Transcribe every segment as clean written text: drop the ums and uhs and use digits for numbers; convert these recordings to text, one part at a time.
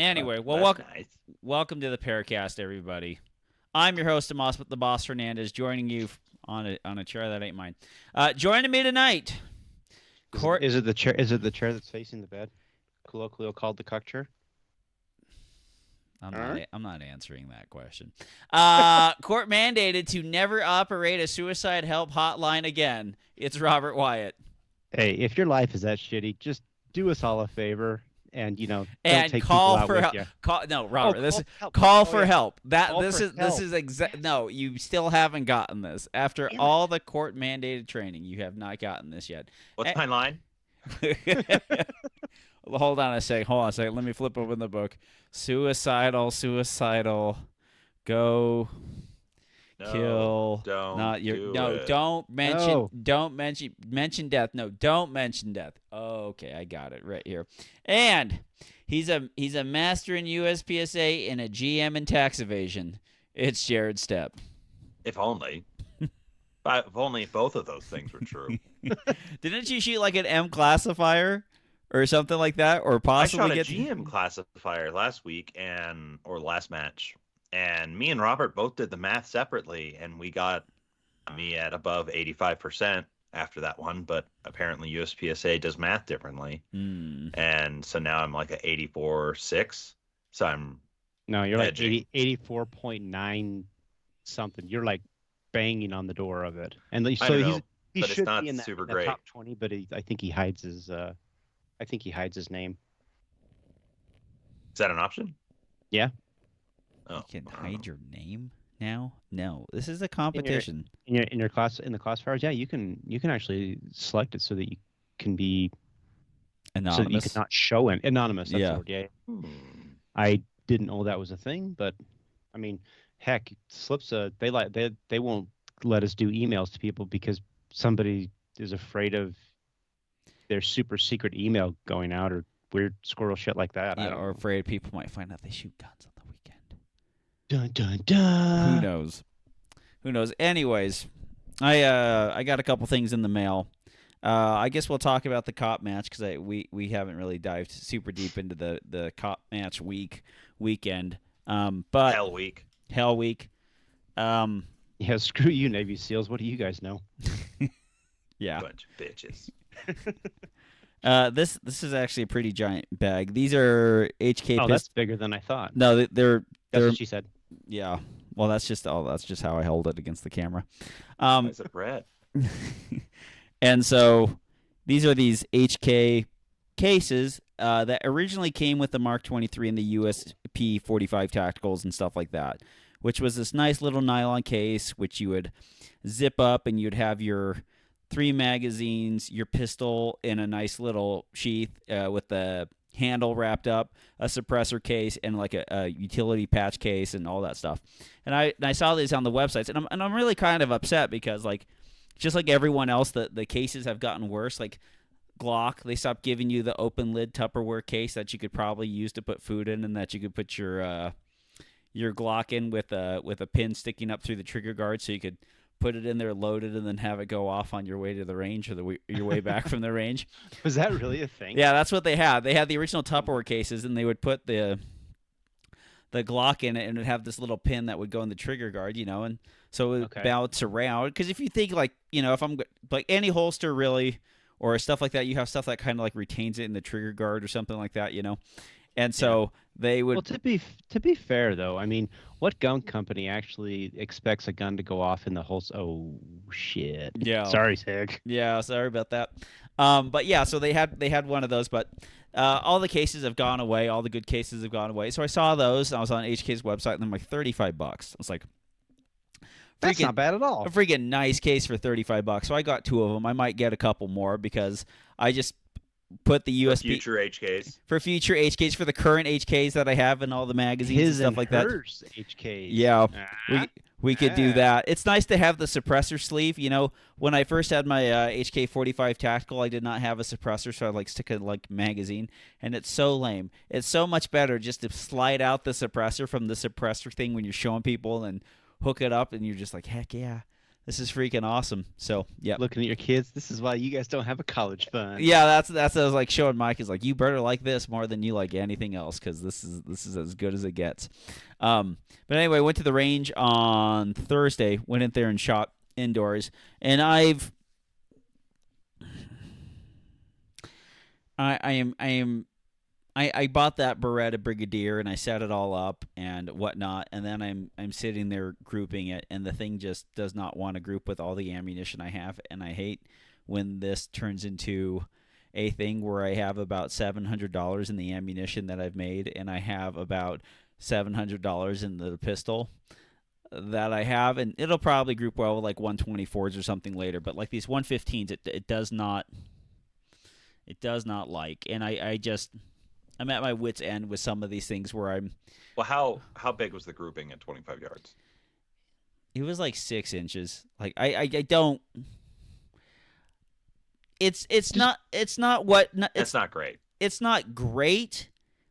Anyway, well, Nice. welcome to the PARAcast, everybody. I'm your host, the Boss Hernandez, joining you on a chair that ain't mine. Joining me tonight, Court. Is it the chair? Is it the chair that's facing the bed? Colloquial called the cuck chair. I'm not answering that question. Court mandated to never operate a suicide help hotline again. It's Robert Wyatt. Hey, if your life is that shitty, just do us all a favor and don't And take call people for out help. with No, Robert. This is help. call for Yeah. help. Call This for is help. exact. No, you still haven't gotten this. After Damn it. all the court mandated training, you have not gotten this yet. What's my line? Hold on a second. Let me flip open the book. Suicidal. Go No, kill. don't Not your. do No, it. don't mention. No. Don't mention death. No, don't mention death. Okay, I got it right here. And he's a master in USPSA and a GM in tax evasion. It's Jared Stepp. If only. If only both of those things were true. Didn't you shoot like an M classifier or something like that, or I possibly shot a get GM classifier last week or last match, and me and Robert both did the math separately, and we got me at above 85% after that one. But apparently USPSA does math differently, and so now I'm like a 84.6. So I'm No, you're like edging. 84.9 something. You're like banging on the door of it. And I so don't know, he but it's should not be in that, super that great. top 20, but I think he hides his name. Is that an option? Yeah. Oh, You can I don't hide know. your name now? No, this is a competition. In your classifiers, yeah, you can actually select it so that you can be so that you Anonymous. can not show it anonymous. That's Yeah. the word, yeah. Hmm. I didn't know that was a thing, but I mean, heck, slips. They won't let us do emails to people because somebody is afraid of their super secret email going out or weird squirrel shit like that. I Yeah, don't or know. afraid people might find out they shoot guns on the weekend. Dun dun dun. Who knows? Who knows? Anyways, I got a couple things in the mail. I guess we'll talk about the cop match because we haven't really dived super deep into the cop match weekend. But Hell week. Hell Week. Yeah, screw you, Navy SEALs. What do you guys know? Yeah. Bunch of bitches. This is actually a pretty giant bag. These are HK. Oh, that's bigger than I thought. No, they're That's what she said. yeah. Well, that's just how I held it against the camera. Where's the bread? And so these are these HK cases that originally came with the Mark 23 and the USP 45 tacticals and stuff like that, which was this nice little nylon case which you would zip up and you'd have your 3 magazines, your pistol in a nice little sheath with the handle wrapped up, a suppressor case, and like a utility patch case and all that stuff. And I saw these on the websites, and I'm really kind of upset because like just like everyone else, the cases have gotten worse. Like Glock, they stopped giving you the open lid Tupperware case that you could probably use to put food in, and that you could put your Glock in with a pin sticking up through the trigger guard, so you could put it in there, load it, and then have it go off on your way to the range or your way back from the range. Was that really a thing? Yeah, that's what they had. They had the original Tupperware cases, and they would put the Glock in it, and it would have this little pin that would go in the trigger guard, and so it would bounce around. Because if you think like, if I'm like any holster really, or stuff like that, you have stuff that kind of like retains it in the trigger guard or something like that, And so they would. Well, to be fair though, I mean, what gun company actually expects a gun to go off in the holster? Oh shit! Yeah. Sorry, Sig. Yeah, sorry about that. But yeah, so they had one of those, but all the cases have gone away. All the good cases have gone away. So I saw those. And I was on HK's website, and they're like $35. I was like, That's not bad at all. a freaking nice case for $35. So I got 2 of them. I might get a couple more because I just put the USB Future HKs. for future HKs, for the current HKs that I have in all the magazines His and stuff like that. hers HKs. Yeah, Ah. we could do that. It's nice to have the suppressor sleeve. When I first had my HK 45 tactical, I did not have a suppressor, so I like stick a magazine, and it's so lame. It's so much better just to slide out the suppressor from the suppressor thing when you're showing people and hook it up, and you're just like, heck yeah. This is freaking awesome. So, yep. Looking at your kids, this is why you guys don't have a college fund. Yeah, that's what I was like showing Mike is like, you better like this more than you like anything else because this is as good as it gets. But anyway, went to the range on Thursday. Went in there and shot indoors, and I bought that Beretta Brigadier and I set it all up and whatnot, and then I'm sitting there grouping it, and the thing just does not want to group with all the ammunition I have, and I hate when this turns into a thing where I have about $700 in the ammunition that I've made, and I have about $700 in the pistol that I have, and it'll probably group well with like 124s or something later, but like these 115s, it does not like, and I'm at my wit's end with some of these things where Well, how big was the grouping at 25 yards? it was like 6 inches. Like I don't. It's not That's not great. it's not great.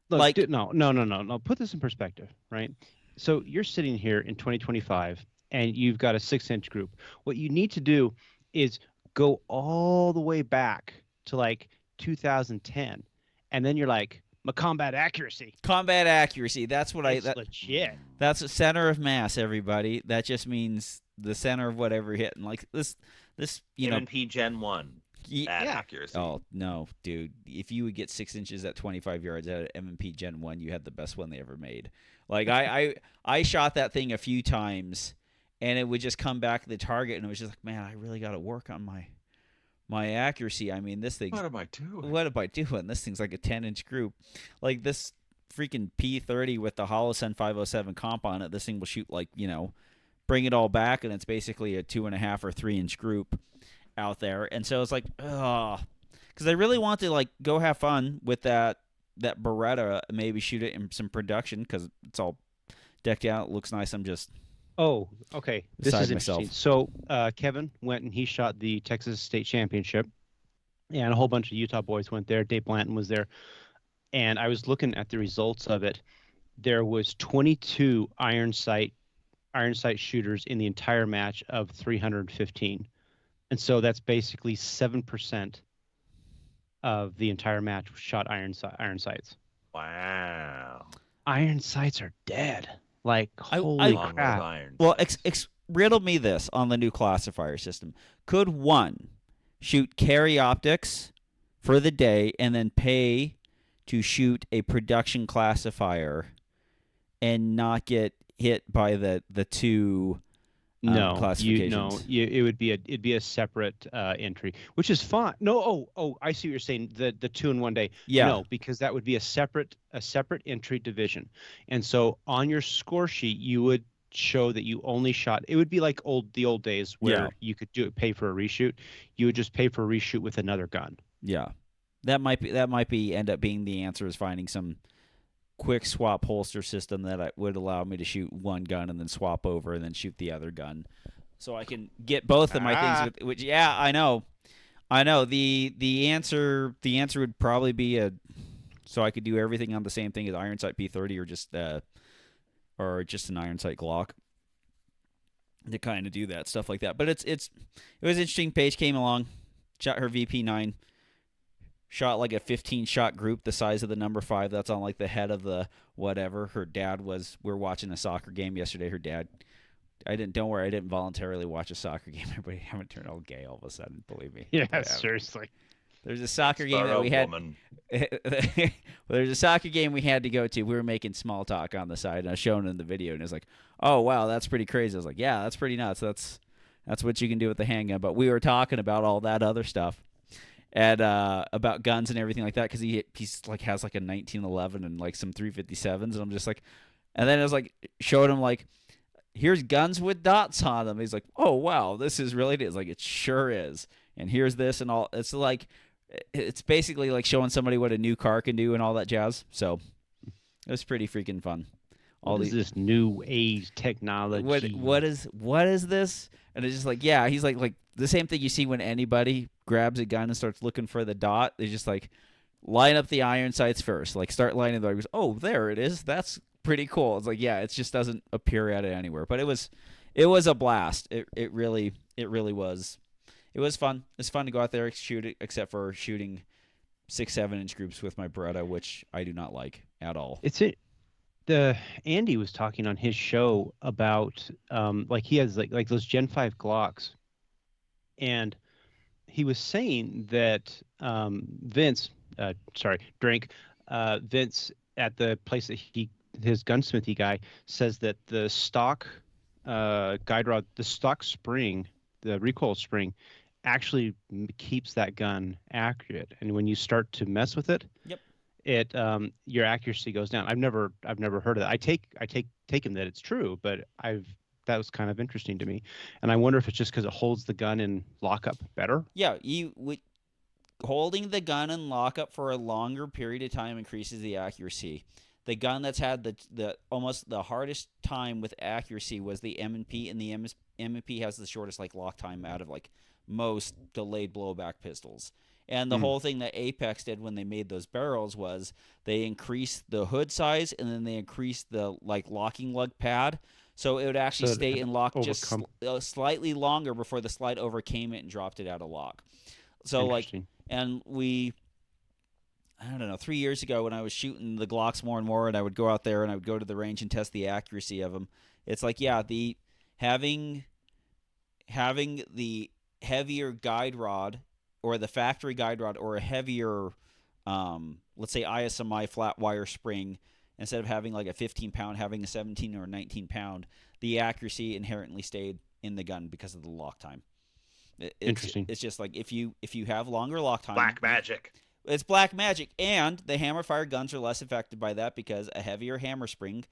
Look, like no. Put this in perspective, right? So you're sitting here in 2025, and you've got a 6-inch group. What you need to do is go all the way back to like 2010, and then you're like, my combat accuracy. Combat accuracy. That's what It's legit. That's the center of mass, everybody. That just means the center of whatever hit. And like this M&P Gen 1. Bad Yeah. accuracy. Oh no, dude! If you would get 6 inches at 25 yards out of M&P Gen 1, you had the best one they ever made. Like I shot that thing a few times, and it would just come back to the target, and it was just like, man, I really got to work on my accuracy. I mean, this thing. What am I doing? What am I doing? This thing's like a 10-inch group. Like this freaking P30 with the Holosun 507 comp on it. This thing will shoot like bring it all back, and it's basically a 2.5 or 3-inch group out there. And so it's like, because I really want to like go have fun with that Beretta, maybe shoot it in some production because it's all decked out, it looks nice. I'm just Oh, okay. This beside is interesting. So Kevin went and he shot the Texas State Championship, and a whole bunch of Utah boys went there. Dave Blanton was there, and I was looking at the results of it. There was 22 iron sight shooters in the entire match of 315, and so that's basically 7% of the entire match shot iron sights. Wow. Iron sights are dead. Like holy Long live crap! irons. well. Riddle me this on the new classifier system: could one shoot carry optics for the day and then pay to shoot a production classifier and not get hit by the two classifications? It'd be a separate entry, which is fine. No, I see what you're saying. The 2 in 1 day. Yeah. No, because that would be a separate entry division, and so on your score sheet you would show that you only shot. It would be like the old days where you could pay for a reshoot. You would just pay for a reshoot with another gun. Yeah, that might be end up being the answer, is finding some quick swap holster system that would allow me to shoot one gun and then swap over and then shoot the other gun, so I can get both of my things. Which yeah, I know. The answer would probably be so I could do everything on the same thing as iron sight P30 or just an iron sight Glock to kind of do that stuff like that. But it was interesting. Paige came along, shot her VP9. Shot like a 15-shot group the size of the number 5 that's on like the head of the whatever. Her dad we were watching a soccer game yesterday. Her dad, don't worry, I didn't voluntarily watch a soccer game. Everybody haven't turned all gay all of a sudden, believe me. Yeah, seriously. There's a soccer game that we had. There's a soccer game we had to go to. We were making small talk on the side, and I was showing him the video, and it's like, oh wow, that's pretty crazy. I was like, yeah, that's pretty nuts. That's what you can do with the handgun. But we were talking about all that other stuff. And about guns and everything like that, because he's like has like a 1911 and like some 357s, and I'm just like, and then I was like showed him like, here's guns with dots on them. He's like, oh wow, this is really it. It's like, it sure is. And here's this and all. It's like, it's basically like showing somebody what a new car can do and all that jazz. So it was pretty freaking fun. What is this new age technology? What is this? And it's just like, yeah, he's like the same thing you see when anybody grabs a gun and starts looking for the dot. They just like line up the iron sights first. Like start lining the goes, oh, there it is. That's pretty cool. It's like, yeah, it just doesn't appear at it anywhere. But it was a blast. It really It really was. It was fun. It's fun to go out there and shoot it, except for shooting 6, 7 inch groups with my Beretta, which I do not like at all. It's it. The Andy was talking on his show about like he has like those Gen 5 Glocks, and he was saying that Vince, sorry, Drink, Vince at the place that his gunsmithy guy says that the stock guide rod, the stock spring, the recoil spring, actually keeps that gun accurate. And when you start to mess with it, Yep. it your accuracy goes down. I've never heard of that. I take him that it's true, but that was kind of interesting to me, and I wonder if it's just because it holds the gun in lockup better. Yeah, holding the gun in lockup for a longer period of time increases the accuracy. The gun that's had the almost the hardest time with accuracy was the M&P, and the M&P has the shortest like lock time out of like most delayed blowback pistols. And the whole thing that Apex did when they made those barrels was they increased the hood size, and then they increased the like locking lug pad, so it would actually So stay it in lock just overcome. slightly longer before the slide overcame it and dropped it out of lock. So like, Interesting. and I don't know, 3 years ago when I was shooting the Glocks more and more, and I would go out there and I would go to the range and test the accuracy of them. It's like, yeah, the having having the heavier guide rod or the factory guide rod or a heavier, let's say ISMI flat wire spring, instead of having like a 15 pound, having a 17 or 19 pound, the accuracy inherently stayed in the gun because of the lock time. Interesting. It's just like if you have longer lock time, Black magic. it's black magic, and the hammer fire guns are less affected by that because a heavier hammer spring,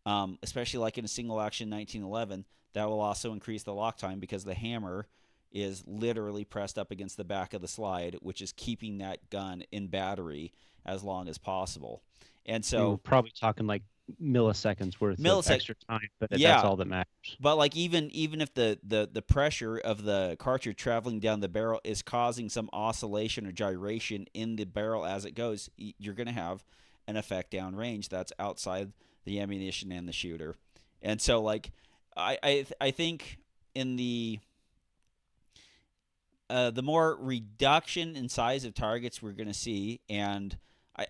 especially like in a single action 1911, that will also increase the lock time because the hammer is literally pressed up against the back of the slide, which is keeping that gun in battery as long as possible. And I mean, we're so, probably talking like milliseconds worth of millisec, extra time, but that's yeah, all that matters. but like even if the pressure of the cartridge traveling down the barrel is causing some oscillation or gyration in the barrel as it goes, you're going to have an effect downrange that's outside the ammunition and the shooter. And so like I think in the more reduction in size of targets we're going to see, and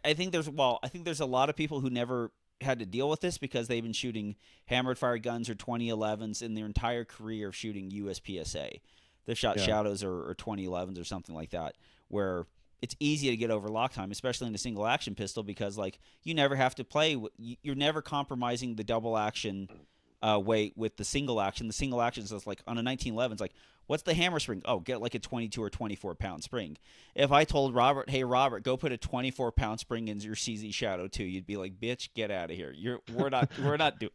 I think there's a lot of people who never had to deal with this because they've been shooting hammered fire guns or 2011s in their entire career of shooting USPSA. They've shot Yeah. shadows or 2011s or something like that, where it's easy to get over lock time, especially in a single action pistol, because like you never have to play. You're never compromising the double action weight with the single action. The single action is like on a 1911, it's like, what's the hammer spring? Oh, get like a 22 or 24 pound spring. If I told Robert, hey Robert, go put a 24 pound spring in your CZ Shadow 2, you'd be like, bitch, get out of here. We're not doing.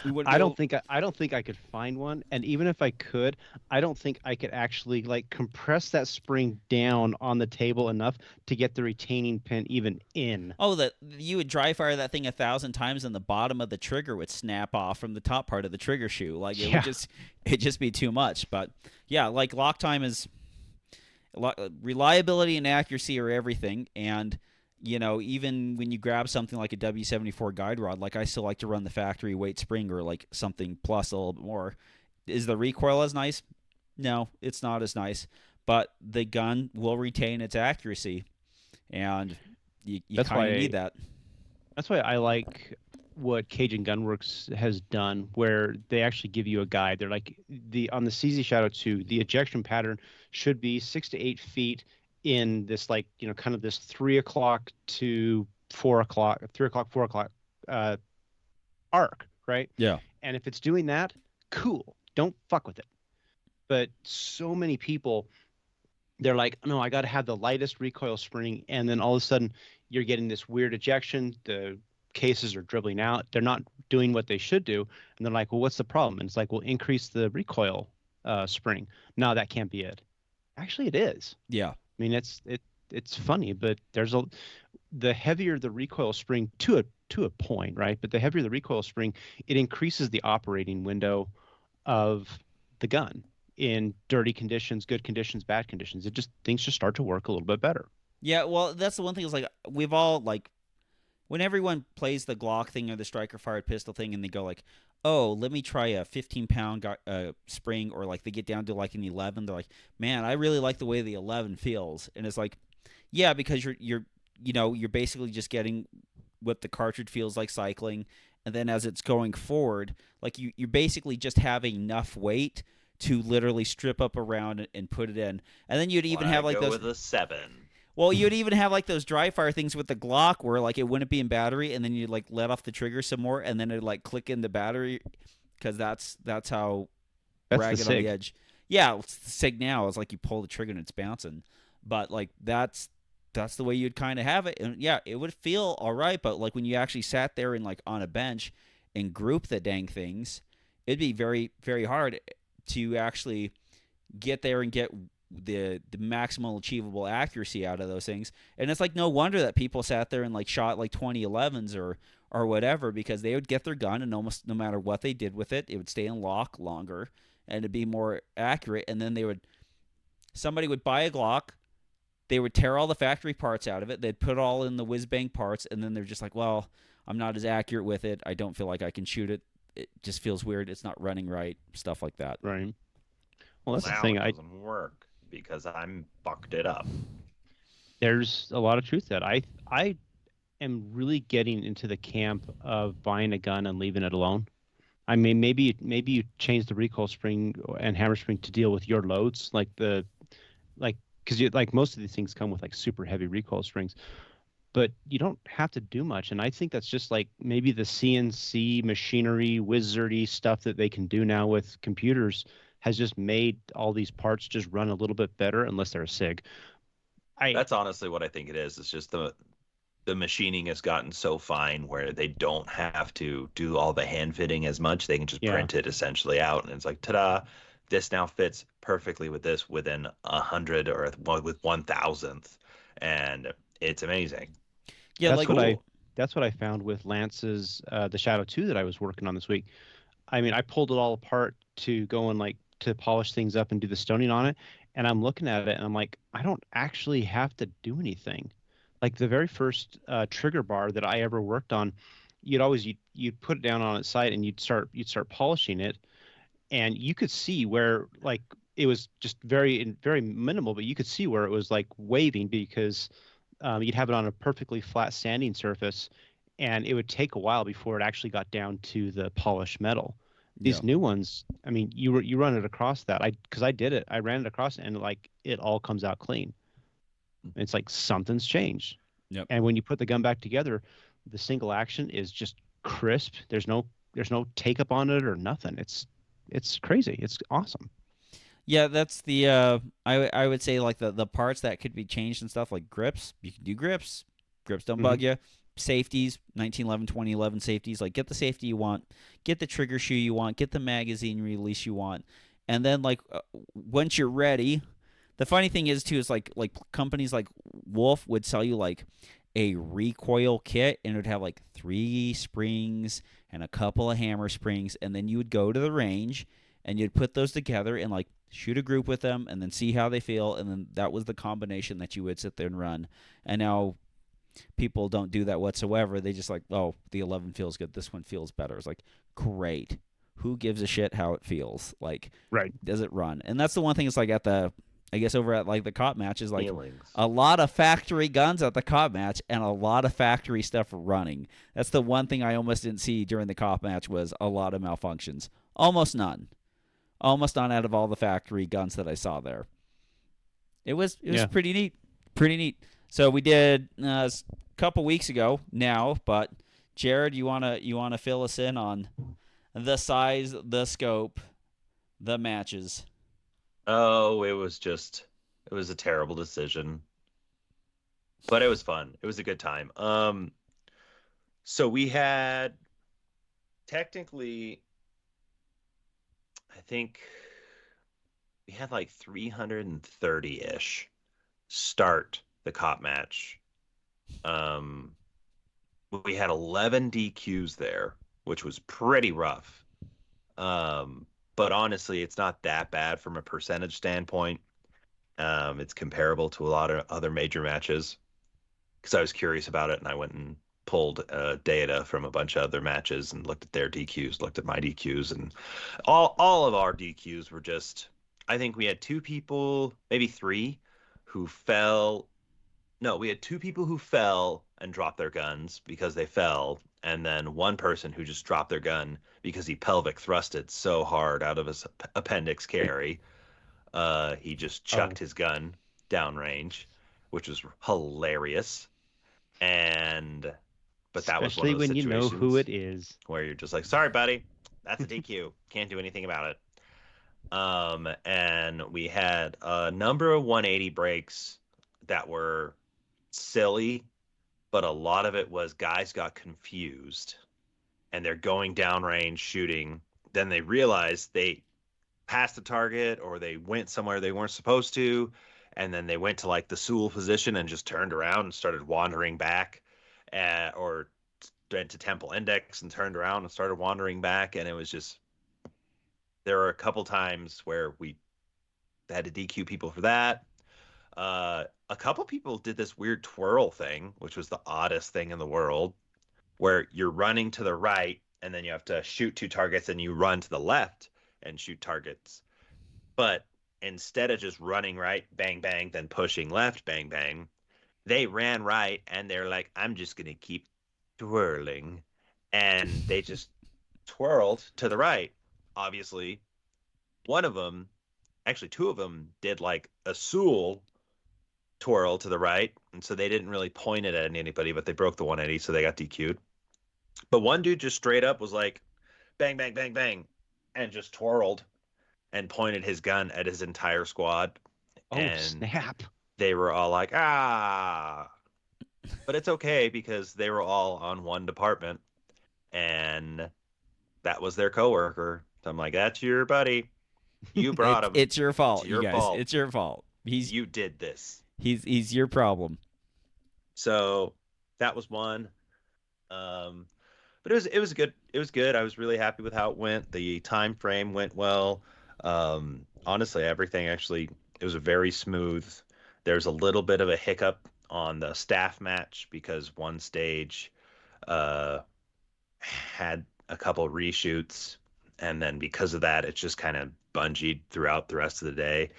We wouldn't be able. I don't think I could find one, and even if I could, I don't think I could actually like compress that spring down on the table enough to get the retaining pin even in. Oh, that you would dry fire that thing 1,000 times, and the bottom of the trigger would snap off from the top part of the trigger shoe. Like Yeah. it'd just be too much. But yeah, like lock time is reliability and accuracy are everything. And even when you grab something like a W74 guide rod, like I still like to run the factory weight spring or like something plus a little bit more. Is the recoil as nice? No, it's not as nice. But the gun will retain its accuracy, and you That's kind of why need that. That's why I like what Cajun Gunworks has done, where they actually give you a guide. They're like on the CZ Shadow 2, the ejection pattern should be 6 to 8 feet in this like kind of this 3 o'clock to 4 o'clock, 3 o'clock, 4 o'clock uh, arc, right? Yeah. And if it's doing that, cool. Don't fuck with it. But so many people, they're like, no, I got to have the lightest recoil spring, and then all of a sudden you're getting this weird ejection. The cases are dribbling out. They're not doing what they should do, and they're like, well, what's the problem? And it's like, well, increase the recoil spring. No, that can't be it. Actually, it is. Yeah. I mean, it's funny, but the heavier the recoil spring to a point, right? But the heavier the recoil spring, it increases the operating window of the gun in dirty conditions, good conditions, bad conditions. Things just start to work a little bit better. Yeah, well, that's the one thing is like we've all like when everyone plays the Glock thing or the striker fired pistol thing, and they go like, "Oh, let me try a 15-pound spring," or like they get down to like an 11, they're like, "Man, I really like the way the 11 feels," and it's like, yeah, because you're basically just getting what the cartridge feels like cycling, and then as it's going forward, like you basically just have enough weight to literally strip up around and put it in, and then you'd even Why have like go those. with a 7? Well, you'd even have like those dry fire things with the Glock where like it wouldn't be in battery, and then you'd like let off the trigger some more, and then it'd like click in the battery, because that's how That's the ragged on the SIG. edge. Yeah, it's the sig now. It's like you pull the trigger and it's bouncing, but like that's the way you'd kind of have it, and yeah, it would feel all right. But like when you actually sat there and like on a bench and group the dang things, it'd be very very hard to actually get there and get the maximal achievable accuracy out of those things. And it's like no wonder that people sat there and like shot like 2011s or whatever, because they would get their gun and almost no matter what they did with it, it would stay in lock longer and it'd be more accurate. And then somebody would buy a Glock, they would tear all the factory parts out of it, they'd put it all in the whiz bang parts, and then they're just like, well, I'm not as accurate with it, I don't feel like I can shoot it, it just feels weird, it's not running right, stuff like that. Right. Well, that's the Now thing. it doesn't work because I'm fucked it up. There's a lot of truth to that. I am really getting into the camp of buying a gun and leaving it alone. I mean, maybe you change the recoil spring and hammer spring to deal with your loads, like because you like most of these things come with like super heavy recoil springs, but you don't have to do much. And I think that's just like maybe the CNC machinery, wizardy stuff that they can do now with computers has just made all these parts just run a little bit better, unless they're a SIG. I That's honestly what I think it is. It's just the machining has gotten so fine where they don't have to do all the hand fitting as much. They can just Yeah. print it essentially out, and it's like, ta-da! This now fits perfectly with this within 100 or with 1,000th, and it's amazing. Yeah, That's like what I that's what I found with Lance's the Shadow 2 that I was working on this week. I mean, I pulled it all apart to go and like to polish things up and do the stoning on it, and I'm looking at it and I'm like, I don't actually have to do anything. Like the very first trigger bar that I ever worked on, you'd put it down on its side and you'd start polishing it, and you could see where like it was just very minimal, but you could see where it was like waving because you'd have it on a perfectly flat sanding surface, and it would take a while before it actually got down to the polished metal. yeah, These new ones, I mean, you run it across that. Because I did it, I ran it across, and like it all comes out clean. It's like something's changed. yep. And when you put the gun back together, the single action is just crisp. There's no take up on it or nothing. It's crazy. It's awesome. Yeah, that's the I would say like the parts that could be changed and stuff like grips. You can do grips. Grips don't Hmm. bug you. Safeties, 1911, 2011 safeties. Like get the safety you want, get the trigger shoe you want, get the magazine release you want, and then like once you're ready, the funny thing is too is like companies like Wolf would sell you like a recoil kit, and it would have like 3 springs and a couple of hammer springs, and then you would go to the range and you'd put those together and like shoot a group with them and then see how they feel, and then that was the combination that you would sit there and run. And now people don't do that whatsoever. They just like, oh, the 11 feels good, this one feels better. It's like, great, who gives a shit how it feels? Like, Right. does it run? And that's the one thing. It's like at the, I guess over at like the cop match is like Feelings. a lot of factory guns at the cop match and a lot of factory stuff running. That's the one thing I almost didn't see during the cop match was a lot of malfunctions. Almost none. Almost none out of all the factory guns that I saw there. It was Yeah. pretty neat. Pretty neat. So we did a couple weeks ago now, but Jared, you wanna fill us in on the size, the scope, the matches. Oh, it was a terrible decision, but it was fun. It was a good time. So we had technically, I think we had like 330-ish start the cop match. Um, we had 11 DQs there, which was pretty rough. But honestly, it's not that bad from a percentage standpoint. It's comparable to a lot of other major matches because I was curious about it and I went and pulled data from a bunch of other matches and looked at their DQs, looked at my DQs, and all of our DQs were just. I think we had two people, maybe three, who fell. No, we had two people who fell and dropped their guns because they fell, and then one person who just dropped their gun because he pelvic thrusted so hard out of his appendix carry. He just Oh, chucked his gun downrange, which was hilarious. And but that was one especially of those when you know who situations it is. where you're just like, sorry, buddy, that's a DQ. Can't do anything about it. And we had a number of 180 breaks that were silly, but a lot of it was guys got confused and they're going downrange shooting. Then they realize they passed the target or they went somewhere they weren't supposed to. And then they went to like the Sewell position and just turned around and started wandering back, or went to Temple Index and turned around and started wandering back. And it was just, there were a couple times where we had to DQ people for that. A couple people did this weird twirl thing, which was the oddest thing in the world, where you're running to the right and then you have to shoot two targets and you run to the left and shoot targets. But instead of just running right, bang, bang, then pushing left, bang, bang, they ran right and they're like, I'm just going to keep twirling. And they just twirled to the right. Obviously, one of them, actually, two of them did like a Sewell twirl to the right. And so they didn't really point it at anybody, but they broke the 180, so they got DQ'd. But one dude just straight up was like, bang, bang, bang, bang, and just twirled and pointed his gun at his entire squad. Oh, And snap. they were all like, ah. But it's okay because they were all on one department and that was their coworker. So I'm like, that's your buddy. You brought him. It's your fault, It's you your guys. fault. It's your fault. You did this. He's your problem. So that was one. But it was good. It was good. I was really happy with how it went. The time frame went well. Honestly, everything actually it was a very smooth. There's a little bit of a hiccup on the staff match because one stage uh, had a couple reshoots, and then because of that, it's just kind of bungeed throughout the rest of the day.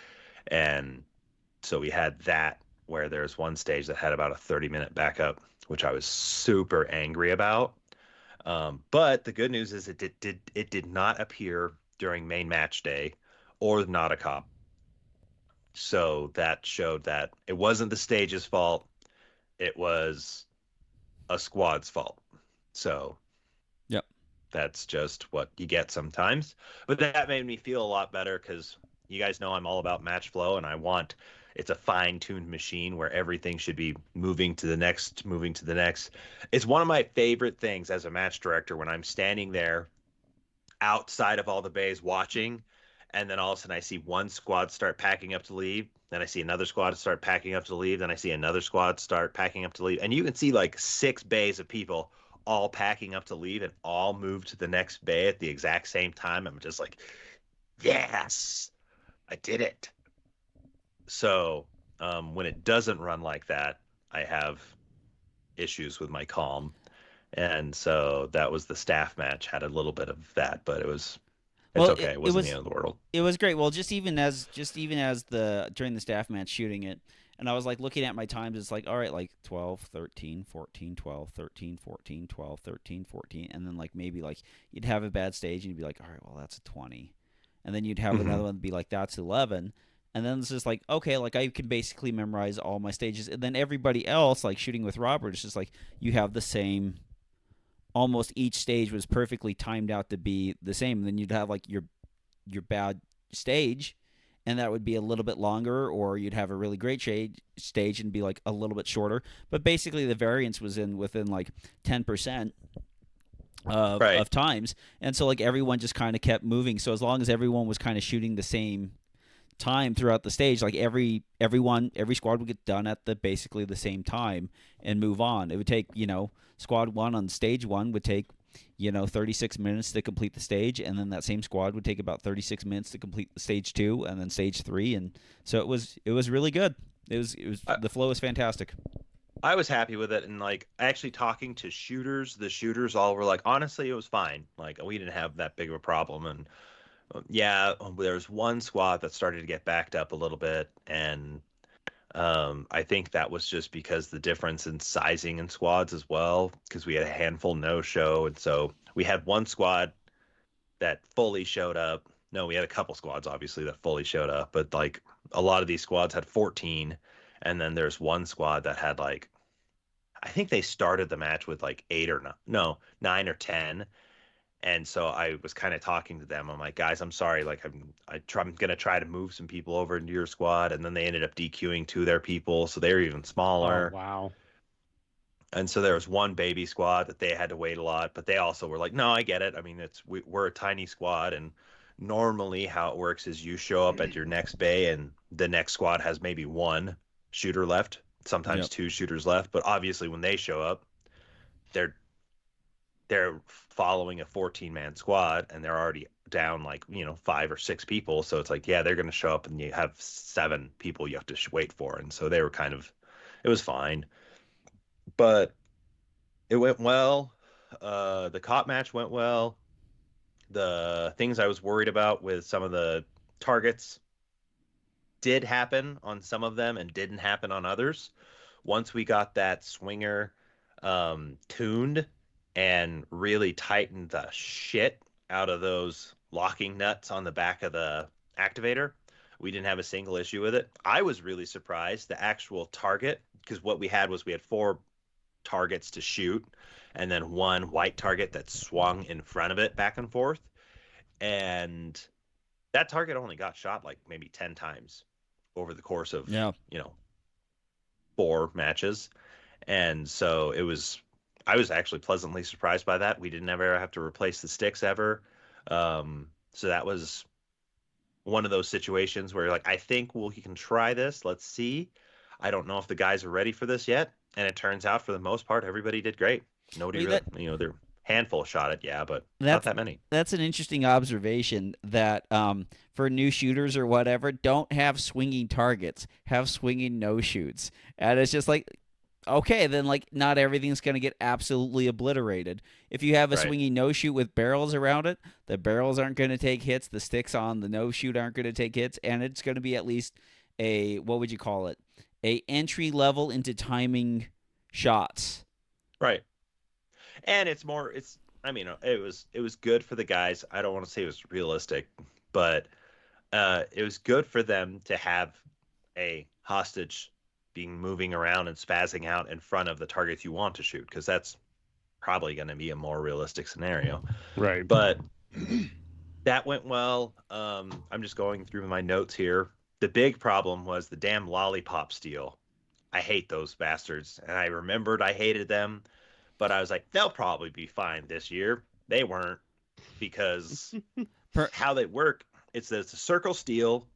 And so we had that where there's one stage that had about a 30-minute backup, which I was super angry about. But the good news is it did not appear during main match day or not a cop. So that showed that it wasn't the stage's fault. It was a squad's fault. So Yep. that's just what you get sometimes. But that made me feel a lot better because you guys know I'm all about match flow and I want it's a fine-tuned machine where everything should be moving to the next, moving to the next. It's one of my favorite things as a match director when I'm standing there outside of all the bays watching, and then all of a sudden I see one squad start packing up to leave, then I see another squad start packing up to leave, then I see another squad start packing up to leave, and you can see like 6 bays of people all packing up to leave and all move to the next bay at the exact same time. I'm just like, yes, I did it. So when it doesn't run like that, I have issues with my calm. And so that was the staff match, had a little bit of that, but it's Well, okay. It wasn't the end of the world. it was great. Well, just even as the during the staff match shooting it, and I was like looking at my times, it's like all right, like 12, 13, 14, 12, 13, 14, 12, 13, 14, and then like maybe like you'd have a bad stage and you'd be like, all right, well that's a 20. And then you'd have Mhm. another one be like that's 11. And then it's just like okay, like I can basically memorize all my stages. And then everybody else like shooting with Robert, it's just like you have the same almost each stage was perfectly timed out to be the same. And then you'd have like your bad stage, and that would be a little bit longer, or you'd have a really great stage and be like a little bit shorter. But basically, the variance was in within like 10% Right. of times, and so like everyone just kind of kept moving. So as long as everyone was kind of shooting the same time throughout the stage, like every squad would get done at the basically the same time and move on. It would take squad one on stage one would take 36 minutes to complete the stage, and then that same squad would take about 36 minutes to complete the stage two, and then stage three, and so it was really good. It was I, the flow was fantastic. I was happy with it, and like actually talking to shooters, the shooters all were like, honestly, it was fine. Like we didn't have that big of a problem, and yeah, there was one squad that started to get backed up a little bit, and I think that was just because the difference in sizing in squads as well, because we had a handful no show, and so we had one squad that fully showed up. No, we had a couple squads obviously that fully showed up, but like a lot of these squads had 14, and then there's one squad that had like I think they started the match with like 8 or no 9 or 10. And so I was kind of talking to them. I'm like, guys, I'm sorry. Like, I'm gonna try to move some people over into your squad, and then they ended up DQing 2 of their people, so they were even Oh, smaller. wow. And so there was one baby squad that they had to wait a lot, but they also were like, no, I get it. I mean, we're a tiny squad, and normally how it works is you show up at your next bay, and the next squad has maybe one shooter left, sometimes Yep. 2 shooters left. But obviously, when they show up, they're they're following a 14-man squad, and they're already down like 5 or 6 people. So it's like, yeah, they're going to show up, and you have 7 people you have to wait for. And so they were it was fine, but it went well. The cop match went well. The things I was worried about with some of the targets did happen on some of them and didn't happen on others. Once we got that swinger tuned and really tightened the shit out of those locking nuts on the back of the activator, we didn't have a single issue with it. I was really surprised the actual target, because what we had was we had 4 targets to shoot and then one white target that swung in front of it back and forth. And that target only got shot like maybe 10 times over the course of, Yeah. 4 matches. And so I was actually pleasantly surprised by that. We didn't ever have to replace the sticks ever. So that was one of those situations where you're like, I think we can try this. Let's see. I don't know if the guys are ready for this yet. And it turns out for the most part, everybody did great. Nobody Wait, really, their handful shot it. Yeah, but not That's that many. that's an interesting observation that for new shooters or whatever, don't have swinging targets, have swinging no shoots, and it's just like, okay, then like not everything's gonna get absolutely obliterated. If you have a Right. swinging no shoot with barrels around it, the barrels aren't gonna take hits, the sticks on the no shoot aren't gonna take hits, and it's gonna be at least a, what would you call it? A entry level into timing shots. Right. And I mean, it was good for the guys. I don't want to say it was realistic, but it was good for them to have a hostage being moving around and spazzing out in front of the targets you want to shoot, because that's probably going to be a more realistic scenario. Right. But that went well. I'm just going through my notes here. The big problem was the damn lollipop steal. I hate those bastards, and I remembered I hated them, but I was like, they'll probably be fine this year. They weren't, because Per- how they work, it's a circle steel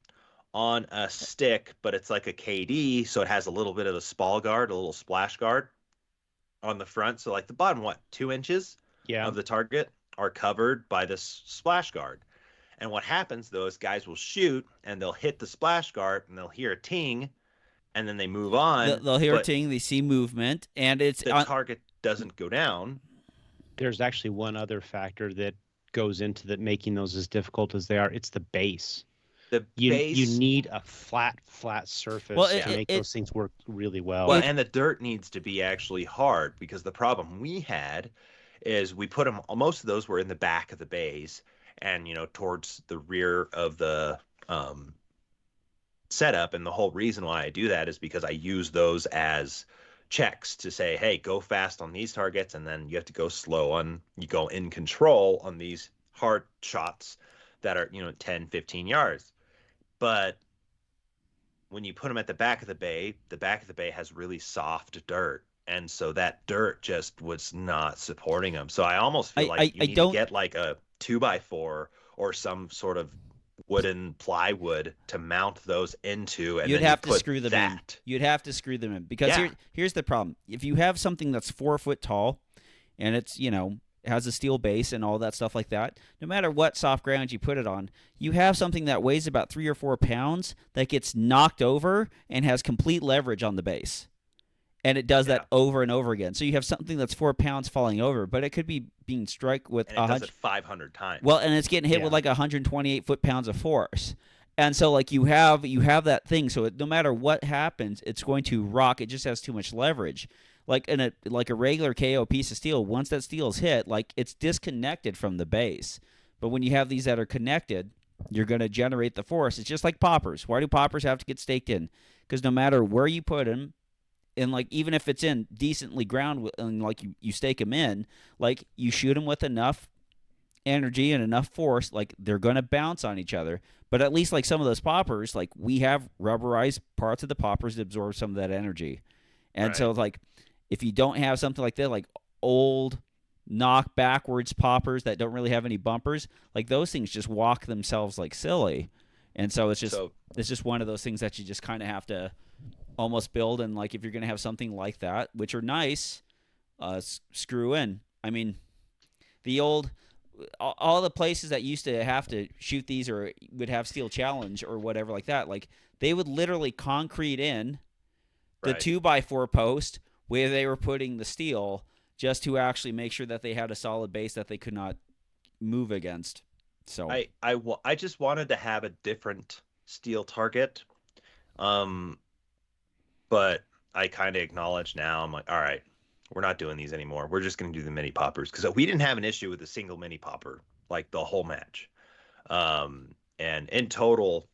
on a stick, but it's like a KD, so it has a little bit of a spall guard, a little splash guard on the front. So like the bottom, 2 inches Yeah. of the target are covered by this splash guard. And what happens though is guys will shoot and they'll hit the splash guard and they'll hear a ting, and then they move on, They'll hear a but ting, they see movement, and it's the target doesn't go down. There's actually one other factor that goes into that making those as difficult as they are. It's the base. The You base, need a flat surface Well, to make those things work really well. well, and the dirt needs to be actually hard, because the problem we had is we put them. Most of those were in the back of the bays, and towards the rear of the setup. And the whole reason why I do that is because I use those as checks to say, hey, go fast on these targets, and then you have to go slow on, you go in control on these hard shots that are 10, 15 yards. But when you put them at the back of the bay has really soft dirt, and so that dirt just was not supporting them. So I almost feel like you need to get like a 2x4 or some sort of wooden plywood to mount those into, and you'd then have you to put screw them that. in. You'd have to screw them in, because Yeah. here's the problem. If you have something that's 4 foot tall and it's, has a steel base and all that stuff like that, no matter what soft ground you put it on, you have something that weighs about 3 or 4 pounds that gets knocked over and has complete leverage on the base. and it does Yeah. that over and over again. So you have something that's 4 pounds falling over, but it could be being struck with And a it does hundred. it 500 Well, times. and it's getting hit with Yeah. like 128 foot-pounds of force. And so like you have that thing. So no matter what happens, it's going to rock. It just has too much leverage. Like a regular KO piece of steel, once that steel is hit, like it's disconnected from the base. But when you have these that are connected, you're going to generate the force. It's just like poppers. Why do poppers have to get staked in? Because no matter where you put them, and like even if it's in decently ground and like you stake them in, like you shoot them with enough energy and enough force, like they're going to bounce on each other. But at least like some of those poppers, like we have rubberized parts of the poppers that absorb some of that energy. And Right. so like if you don't have something like that, like old knock backwards poppers that don't really have any bumpers, like those things just walk themselves like silly. And so So it's just one of those things that you just kind of have to almost build. And like if you're going to have something like that, which are nice, screw in. I mean, the old all the places that used to have to shoot these or would have steel challenge or whatever like that, like they would literally concrete in the right. 2x4 post where they were putting the steel just to actually make sure that they had a solid base that they could not move against. So I just wanted to have a different steel target. Um, but I kind of acknowledge now. I'm like, all right, we're not doing these anymore. We're just going to do the mini poppers because we didn't have an issue with a single mini popper like the whole match. And in total,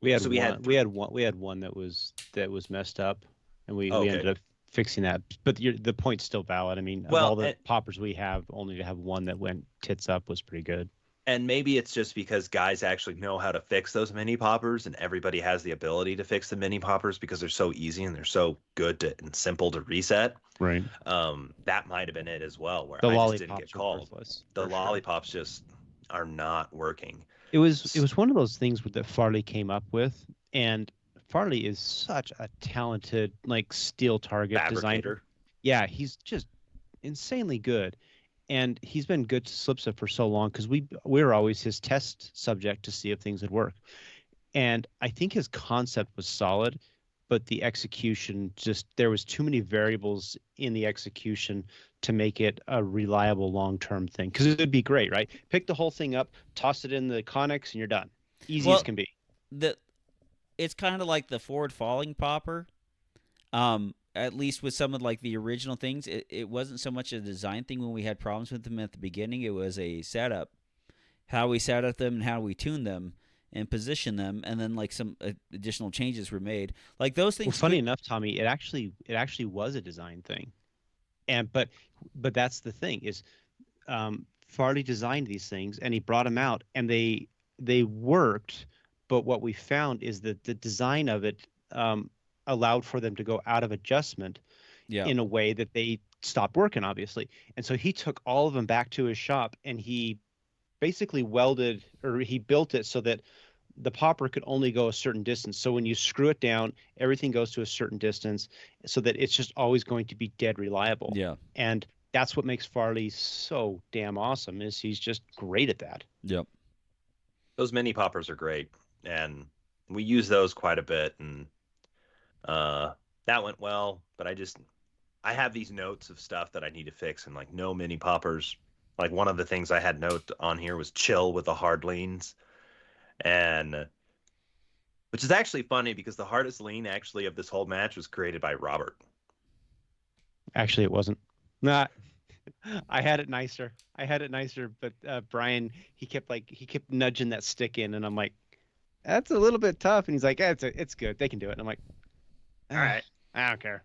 We had so we had one. We had one that was messed up, and oh, we okay. ended up fixing that. But the point's still valid. I mean, of Well, all the poppers we have, only to have one that went tits up was pretty good. And maybe it's just because guys actually know how to fix those mini poppers, and everybody has the ability to fix the mini poppers because they're so easy and they're so good and simple to reset. Right. That might have been it as well, where The I just didn't get lollipops are called. worthless. The For sure. lollipops just are not working. It was one of those things that Farley came up with, and Farley is such a talented like steel target designer. Fabricator. Yeah, he's just insanely good, and he's been good to Slipsa for so long because we were always his test subject to see if things would work. And I think his concept was solid, but the execution just there was too many variables in the execution to make it a reliable long-term thing. Because it would be great, right? Pick the whole thing up, toss it in the Connex, and you're done. Easy as well, can be. it's kind of like the forward falling popper. At least with some of like the original things, it wasn't so much a design thing when we had problems with them at the beginning. It was a setup, how we set up them and how we tune them and position them, and then like some additional changes were made. Like those things. Well, funny enough, Tommy, it actually was a design thing, and but that's the thing is, Farley designed these things and he brought them out and they worked, but what we found is that the design of it allowed for them to go out of adjustment Yeah. in a way that they stopped working, obviously. And so he took all of them back to his shop and he basically welded or he built it so that the popper could only go a certain distance. So when you screw it down, everything goes to a certain distance so that it's just always going to be dead reliable. Yeah. And that's what makes Farley so damn awesome is he's just great at that. Yep. Those mini poppers are great, and we use those quite a bit, and that went well. But I have these notes of stuff that I need to fix, and like no mini poppers. Like one of the things I had note on here was chill with the hard leans, and which is actually funny because the hardest lean actually of this whole match was created by Robert. Actually, it wasn't. Nah, I had it nicer. But Brian, he kept nudging that stick in, and I'm like, that's a little bit tough. And he's like, it's good. They can do it. And I'm like, All right, I don't care.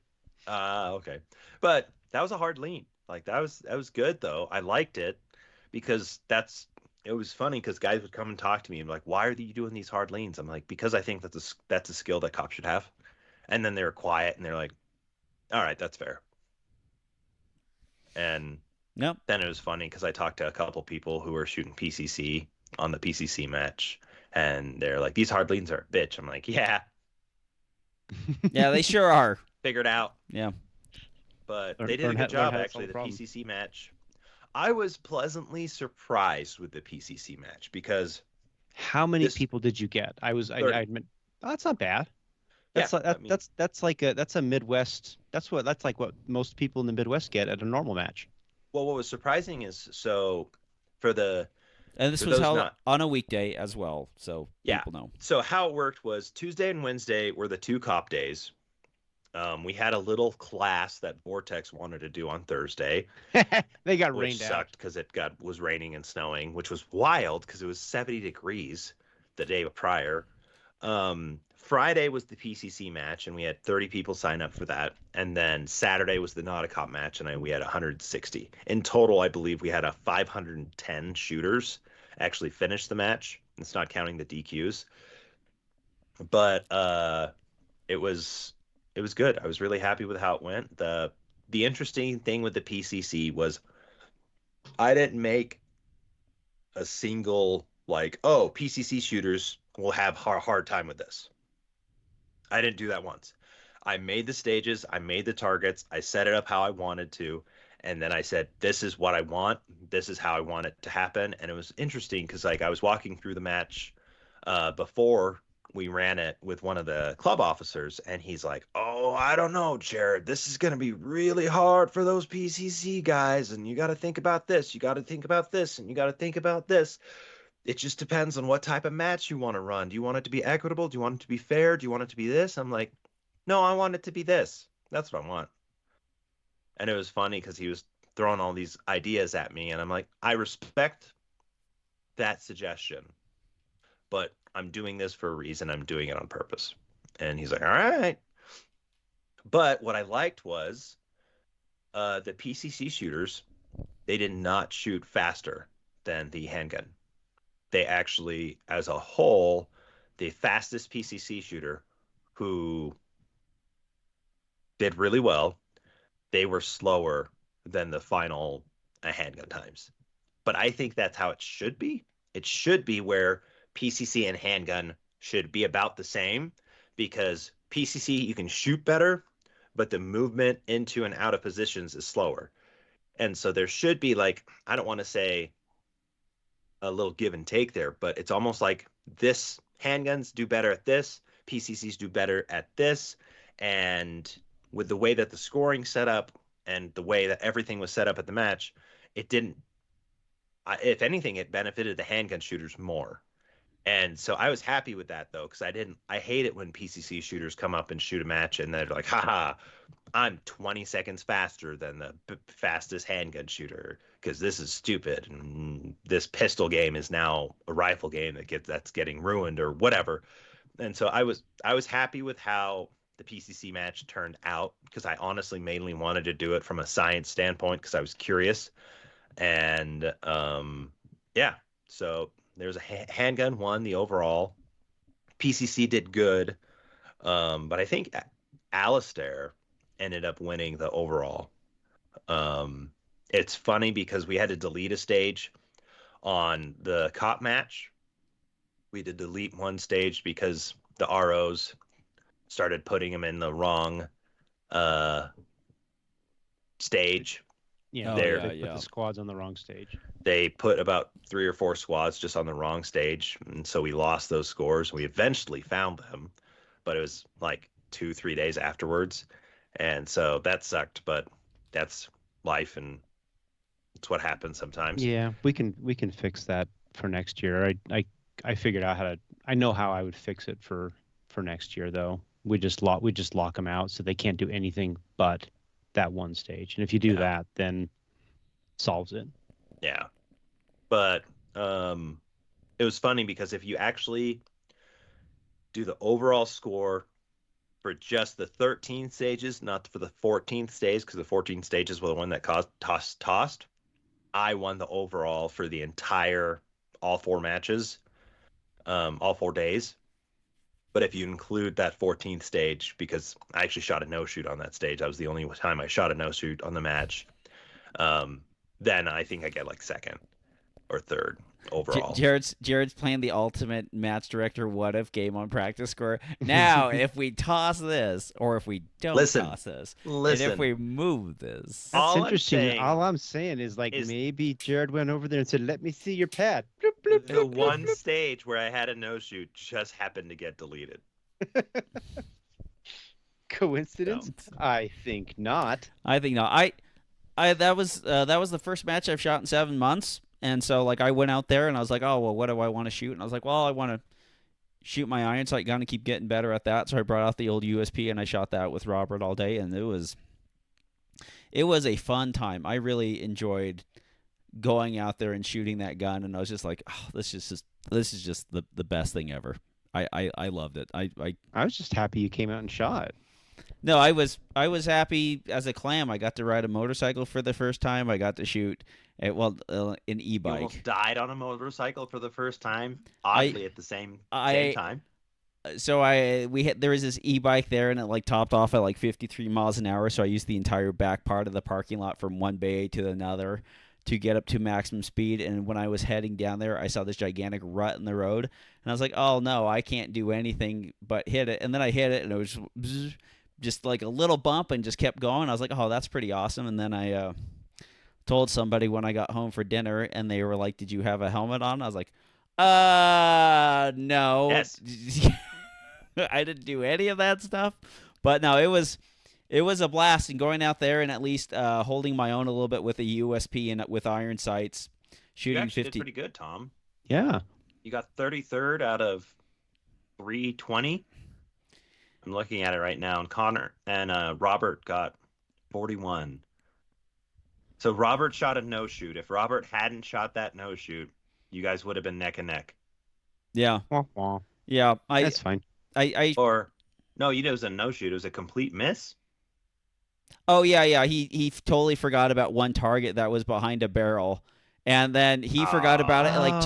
Okay, but that was a hard lean. Like that was good though. I liked it because it was funny because guys would come and talk to me and be like, why are you doing these hard leans? I'm like, because I think that's a skill that cops should have. And then they're quiet and they're like, all right, that's fair. And Yep. then it was funny because I talked to a couple people who were shooting PCC on the PCC match, and they're like, these hard leans are a bitch. I'm like, yeah, Yeah, they sure are. figured out. Yeah. But Learn- they did a learn how- good learn job how to actually. solve The the problem. PCC match, I was pleasantly surprised with the PCC match because How many This- people did you get? I 30. admit, oh, that's not bad. That's like I mean, that's a Midwest. That's like what most people in the Midwest get at a normal match. well, what was surprising is for the And this for was those held not on a weekday as well, so yeah. people know. So how it worked was Tuesday and Wednesday were the two cop days. We had a little class that Vortex wanted to do on Thursday, They got which rained out. sucked because it was raining and snowing, which was wild because it was 70 degrees the day prior. Friday was the PCC match, and we had 30 people sign up for that. And then Saturday was the Not a Cop match, and we had 160. In total, I believe we had a 510 shooters actually finish the match. It's not counting the DQs, but it was good. I was really happy with how it went. The interesting thing with the PCC was I didn't make a single like, oh, PCC shooters will have hard time with this. I didn't do that once. I made the stages, I made the targets, I set it up how I wanted to, and then I said, this is what I want, this is how I want it to happen. And it was interesting because like I was walking through the match before we ran it with one of the club officers, and he's like, oh, I don't know, Jared, this is going to be really hard for those PCC guys, and you got to think about this, you got to think about this, and you got to think about this. It just depends on what type of match you want to run. Do you want it to be equitable? Do you want it to be fair? Do you want it to be this? I'm like, no, I want it to be this. That's what I want. And it was funny because he was throwing all these ideas at me, and I'm like, I respect that suggestion, but I'm doing this for a reason. I'm doing it on purpose. And he's like, all right. But what I liked was the PCC shooters, they did not shoot faster than the handgun. They actually, as a whole, the fastest PCC shooter who did really well, they were slower than the final handgun times. But I think that's how it should be. It should be where PCC and handgun should be about the same, because PCC you can shoot better, but the movement into and out of positions is slower. And so there should be like, I don't want to say a little give and take there, but it's almost like this handguns do better at this, PCCs do better at this, and with the way that the scoring set up and the way that everything was set up at the match, it didn't. If anything, it benefited the handgun shooters more. And so I was happy with that though, because I hate it when PCC shooters come up and shoot a match and they're like, haha, I'm 20 seconds faster than the fastest handgun shooter because this is stupid. And this pistol game is now a rifle game that's getting ruined or whatever. And so I was happy with how the PCC match turned out because I honestly mainly wanted to do it from a science standpoint because I was curious. And yeah, so there's a handgun won the overall. PCC did good, but I think Alistair ended up winning the overall. It's funny because we had to delete a stage on the cop match. We had to delete one stage because the ROs started putting him in the wrong stage. Yeah, Oh, they yeah, put yeah. the squads on the wrong stage. They put about 3 or 4 squads just on the wrong stage, and so we lost those scores. We eventually found them, but it was like 2-3 days afterwards, and so that sucked. But that's life, and it's what happens sometimes. Yeah, we can fix that for next year. I figured out how to. I know how I would fix it for next year though. We just lock them out so they can't do anything but that one stage. And if you do Yeah. that, then solves it. Yeah, but it was funny because if you actually do the overall score for just the 13 stages, not for the 14th stage, because the 14 stages were the one that tossed. I won the overall for the entire all 4 matches, all 4 days. But if you include that 14th stage, because I actually shot a no shoot on that stage, that was the only time I shot a no shoot on the match. Then I think I get like second or third overall. Jared's playing the ultimate match director what if game on practice score. Now, if we toss this, or if we don't toss this, and if we move this. That's All I'm interesting. saying All I'm saying is like is- maybe Jared went over there and said, "Let me see your pad." The one stage where I had a no shoot just happened to get deleted. Coincidence? I think not. I think not. I that was the first match I've shot in 7 months, and so like I went out there and I was like, oh well, what do I want to shoot? And I was like, well, I want to shoot my iron sight gun and keep getting better at that. So I brought out the old USP and I shot that with Robert all day, and it was a fun time. I really enjoyed going out there and shooting that gun, and I was just like, oh, this is just the best thing ever. I loved it. I was just happy you came out and shot. No, I was happy as a clam. I got to ride a motorcycle for the first time. I got to shoot an You e-bike. almost died on a motorcycle for the first time, oddly at the same time. So there was this e-bike there, and it like topped off at like 53 miles an hour. So I used the entire back part of the parking lot from one bay to another to get up to maximum speed. And when I was heading down there, I saw this gigantic rut in the road, and I was like, "Oh no, I can't do anything but hit it." And then I hit it, and it was just like a little bump, and just kept going. I was like, "Oh, that's pretty awesome." And then I told somebody when I got home for dinner, and they were like, "Did you have a helmet on?" I was like, no. Yes. I didn't do any of that stuff. But no, it was a blast, and going out there and at least holding my own a little bit with a USP and with iron sights, You shooting actually 50. did pretty good, Tom. Yeah. You got 33rd out of 320. I'm looking at it right now, and Connor and Robert got 41. So Robert shot a no shoot. If Robert hadn't shot that no shoot, you guys would have been neck and neck. Yeah, Wah, wah. yeah. That's fine. Or no, it was a no shoot. It was a complete miss. Oh yeah. He totally forgot about one target that was behind a barrel, and then he forgot about it. Like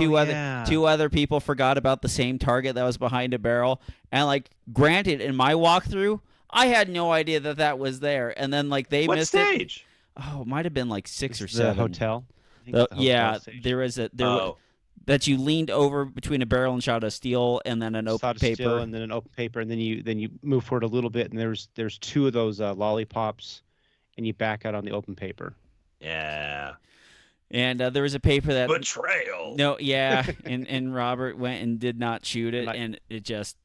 two other people forgot about the same target that was behind a barrel. And like, granted, in my walkthrough, I had no idea that was there. And then like they What missed it. stage? Oh, it might have been like six or The seven. hotel. I think it's the hotel Yeah, stage. there is Oh, that you leaned over between a barrel and shot a steel, and then an open Shot a paper. still and then an open paper, and then you move forward a little bit, and there's two of those lollipops, and you back out on the open paper. yeah. And there was a paper that Betrayal. no, yeah, and Robert went and did not shoot it, Like- and it just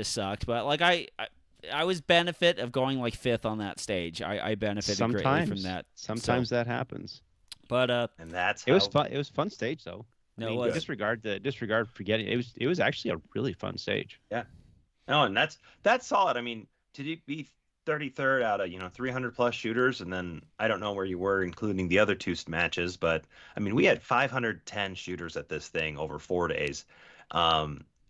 sucked. But like I was benefit of going like fifth on that stage. I benefited greatly from that. Sometimes that happens. But And that's It was how- fun. It was a fun stage though. no, I it mean, was. disregard forgetting. It was actually a really fun stage. No, and that's solid. I mean, to be 33rd out of 300 plus shooters, and then I don't know where you were, including the other two matches, but I mean, we had 510 shooters at this thing over 4 days.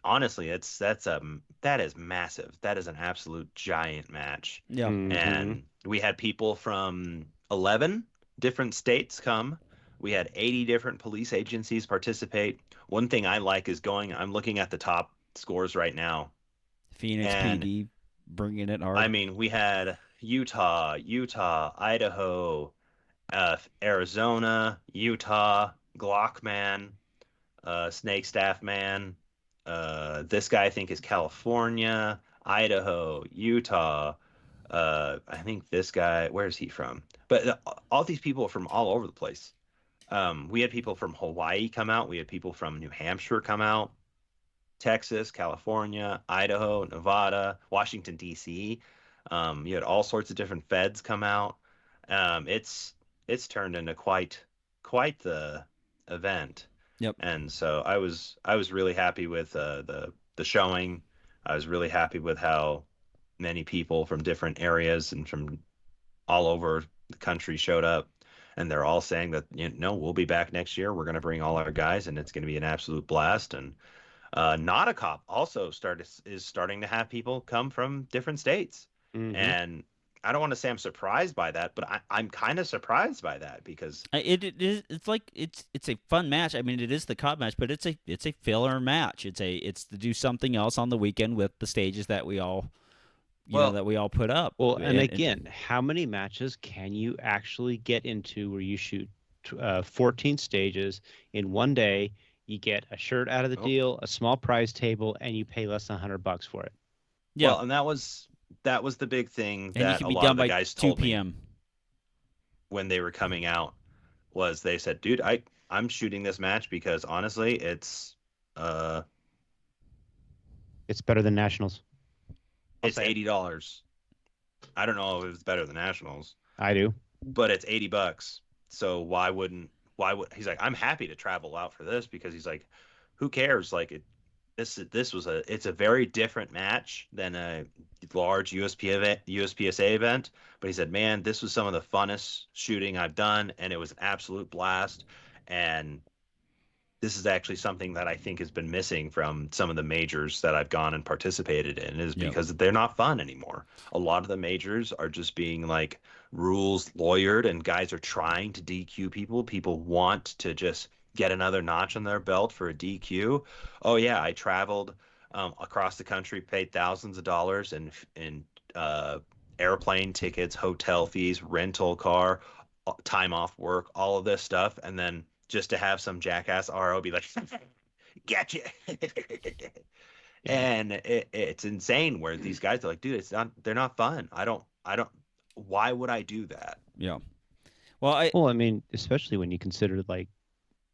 Honestly, that is massive. That is an absolute giant match. Yeah. Mhm. And we had people from 11 different states come. We had 80 different police agencies participate. One thing I like is I'm looking at the top scores right now. Phoenix and- PD bringing it hard. I mean, we had Utah, Idaho, Arizona, Utah, Glockman, Snake Staff Man. This guy I think is California, Idaho, Utah. I think this guy, where is he from? But all these people are from all over the place. We had people from Hawaii come out. We had people from New Hampshire come out. Texas, California, Idaho, Nevada, Washington, D.C. You had all sorts of different feds come out. It's turned into quite the event. Yep. And so I was really happy with the showing. I was really happy with how many people from different areas and from all over the country showed up. And they're all saying that we'll be back next year. We're going to bring all our guys, and it's going to be an absolute blast. And Not a Cop also is starting to have people come from different states. Mhm. And I don't want to say I'm surprised by that, but I'm kind of surprised by that because It is. It's like it's a fun match. I mean, it is the cop match, but it's a filler match. It's to do something else on the weekend with the stages that we all, that we all put up. Well, and again, how many matches can you actually get into where you shoot 14 stages in one day? You get a shirt out of the deal, a small prize table, and you pay less than $100 for it. yeah, well, and that was the big thing and you that can a be lot done of the by guys 2 told me p.m. when they were coming out was they said, dude, I'm shooting this match because honestly it's It's better than nationals. it's say it. $80. I don't know if it's better than nationals, I do. but it's $80. So why would he's like, I'm happy to travel out for this because he's like, who cares? Like this was it's a very different match than a large USPSA event. But he said, man, this was some of the funnest shooting I've done, and it was an absolute blast. And this is actually something that I think has been missing from some of the majors that I've gone and participated in is Yep. because they're not fun anymore. A lot of the majors are just being like rules lawyered and guys are trying to DQ people. People want to just get another notch on their belt for a DQ. Oh yeah, I traveled across the country, paid thousands of dollars in uh, airplane tickets, hotel fees, rental car, time off work, all of this stuff, and then just to have some jackass RO be like, "Gotcha," Yeah. and it's insane. Where these guys are like, "Dude, it's not. They're not fun. I don't. Why would I do that?" Yeah. Well, I Well, I mean, especially when you consider like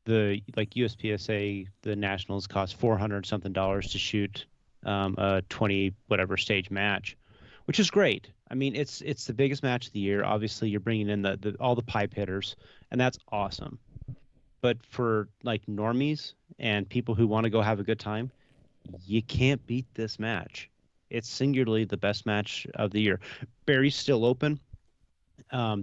USPSA, the nationals cost $400 something to shoot a 20 whatever stage match, which is great. I mean, it's the biggest match of the year. Obviously, you're bringing in the all the pipe hitters, and that's awesome. But for like normies and people who want to go have a good time, you can't beat this match. It's singularly the best match of the year. Barry's still open.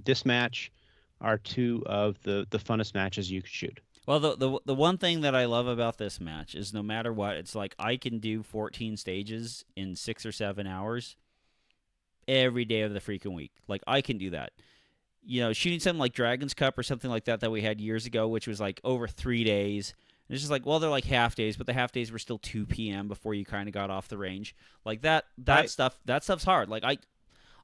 This match are two of the funnest matches you could shoot. well the one thing that I love about this match is no matter what, it's like I can do 14 stages in 6 or 7 hours every day of the freaking week. Like I can do that. Shooting something like Dragon's Cup or something like that that we had years ago, which was like over 3 days. And it's just like, well, they're like half days, but the half days were still 2 p.m. before you kind of got off the range. Like that Right, stuff, that stuff's hard. Like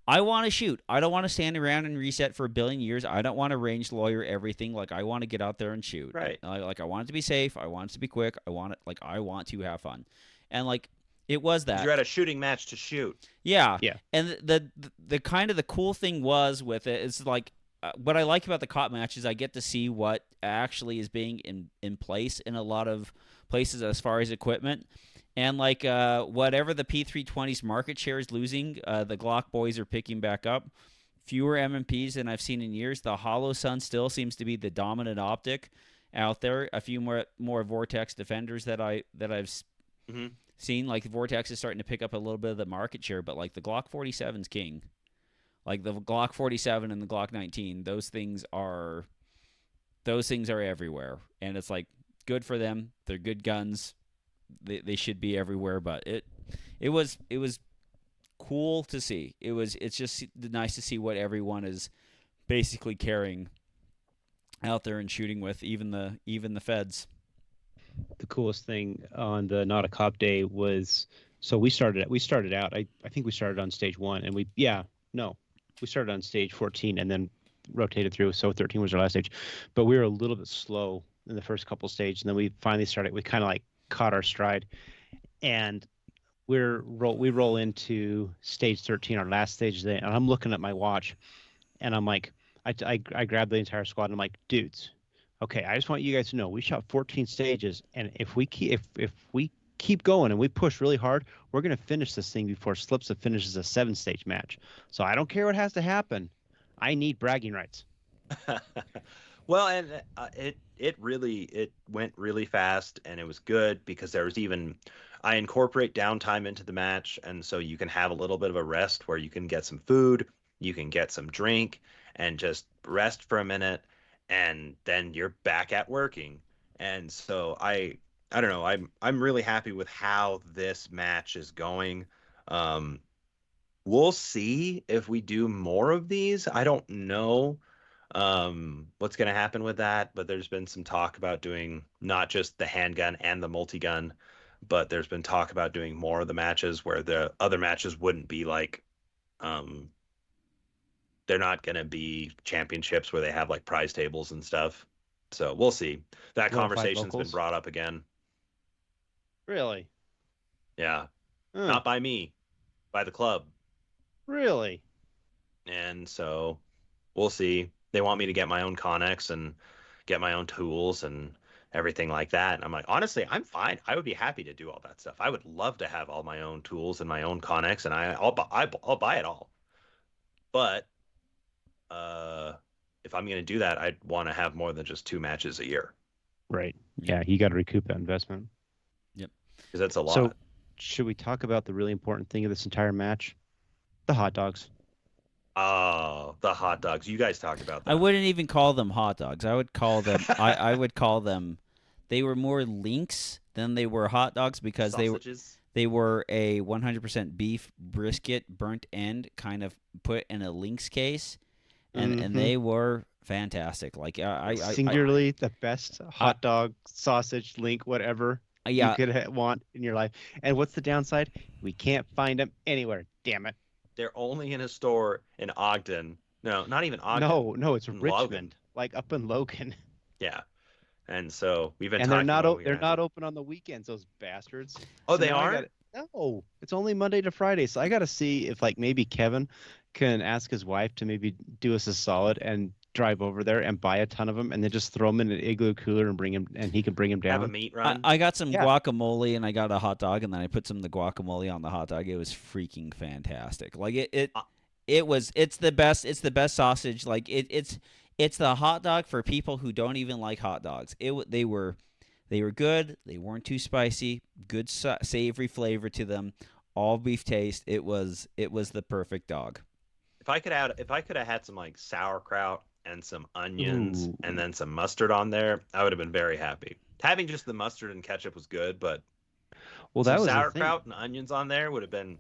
I want to shoot. I don't want to stand around and reset for a billion years. I don't want to range lawyer everything. Like I want to get out there and shoot. right. Like I want it to be safe. I want it to be quick. I want to have fun, and like it was Because that. you're at a shooting match to shoot. Yeah, Yeah, and the kind of the cool thing was with it is like what I like about the cop match is I get to see what actually is being in place in a lot of places as far as equipment. And like whatever the P320's market share is losing, the Glock boys are picking back up. Fewer MMPs than I've seen in years. The Hollow Sun still seems to be the dominant optic out there. A few more Vortex defenders that I've Hmm. seen. Like Vortex is starting to pick up a little bit of the market share, but like the Glock 47's king. Like the Glock 47 and the Glock 19, those things are everywhere, and it's like good for them. They're good guns. They should be everywhere, but it was cool to see. It's just nice to see what everyone is basically carrying out there and shooting with, even the feds. the coolest thing on the Not a Cop Day was so we started out. I think we started on stage one, and we started on stage 14 and then rotated through. So 13 was our last stage, but we were a little bit slow in the first couple stages, and then we finally started. We kind of like caught our stride, and we roll into stage 13, our last stage today, and I'm looking at my watch, and I'm like, I grabbed the entire squad, and I'm like, dudes, okay, I just want you guys to know we shot 14 stages, and if we keep going and we push really hard, we're gonna finish this thing before Slipsa finishes a 7 stage match. So I don't care what has to happen. I need bragging rights. Well, and it went really fast, and it was good because there was even I incorporate downtime into the match, and so you can have a little bit of a rest where you can get some food, you can get some drink, and just rest for a minute, and then you're back at working. And so I don't know, I'm really happy with how this match is going. Um, we'll see if we do more of these. I don't know what's going to happen with that, but there's been some talk about doing not just the handgun and the multi-gun, but there's been talk about doing more of the matches where the other matches wouldn't be like um they're not going to be championships where they have like prize tables and stuff. So we'll see. That Glorified conversation's been locals. brought up again. Really? Yeah, Huh. not by me, by the club. Really? And so we'll see. They want me to get my own Connex and get my own tools and everything like that. And I'm like, honestly, I'm fine. I would be happy to do all that stuff. I would love to have all my own tools and my own Connex, and I'll buy it all. But uh, if I'm going to do that, I'd want to have more than just 2 matches a year Right. Yeah, you got to recoup that investment. Yep. because that's a So, lot. should we talk about the really important thing of this entire match? The hot dogs. Oh, the hot dogs. You guys talk about I that. wouldn't even call them hot dogs. I would call them. I would call them. They were more links than they were hot dogs because Sausages. they were a 100% beef brisket burnt end kind of put in a links case, and Mm-hmm. they were fantastic. Like Singularly, the best I hot dog, sausage, link, whatever you yeah. could want in your life. And what's the downside? We can't find them anywhere. Damn it. They're only in a store in Ogden. No, not even Ogden. No, it's In Logan. Richmond, like up in Logan. Yeah. And so we've been And they're talking not about we're they're gonna have to. not open on the weekends, those bastards. Oh, So they now I got aren't? it. No, it's only Monday to Friday. So I got to see if like maybe Kevin can ask his wife to maybe do us a solid and drive over there and buy a ton of them and then just throw them in an igloo cooler and bring him and he can bring them Have a down. meat run. I got some Yeah. guacamole and I got a hot dog and then I put some of the guacamole on the hot dog. It was freaking fantastic. Like Uh, it's the best. It's the best sausage. Like it's the hot dog for people who don't even like hot dogs. They were good. They weren't too spicy. Good savory flavor to them. All beef taste. It was the perfect dog. if I could have had some like sauerkraut and some onions Ooh. and then some mustard on there, I would have been very happy. Having just the mustard and ketchup was good, but Well, some that was the thing. sauerkraut and onions on there would have been.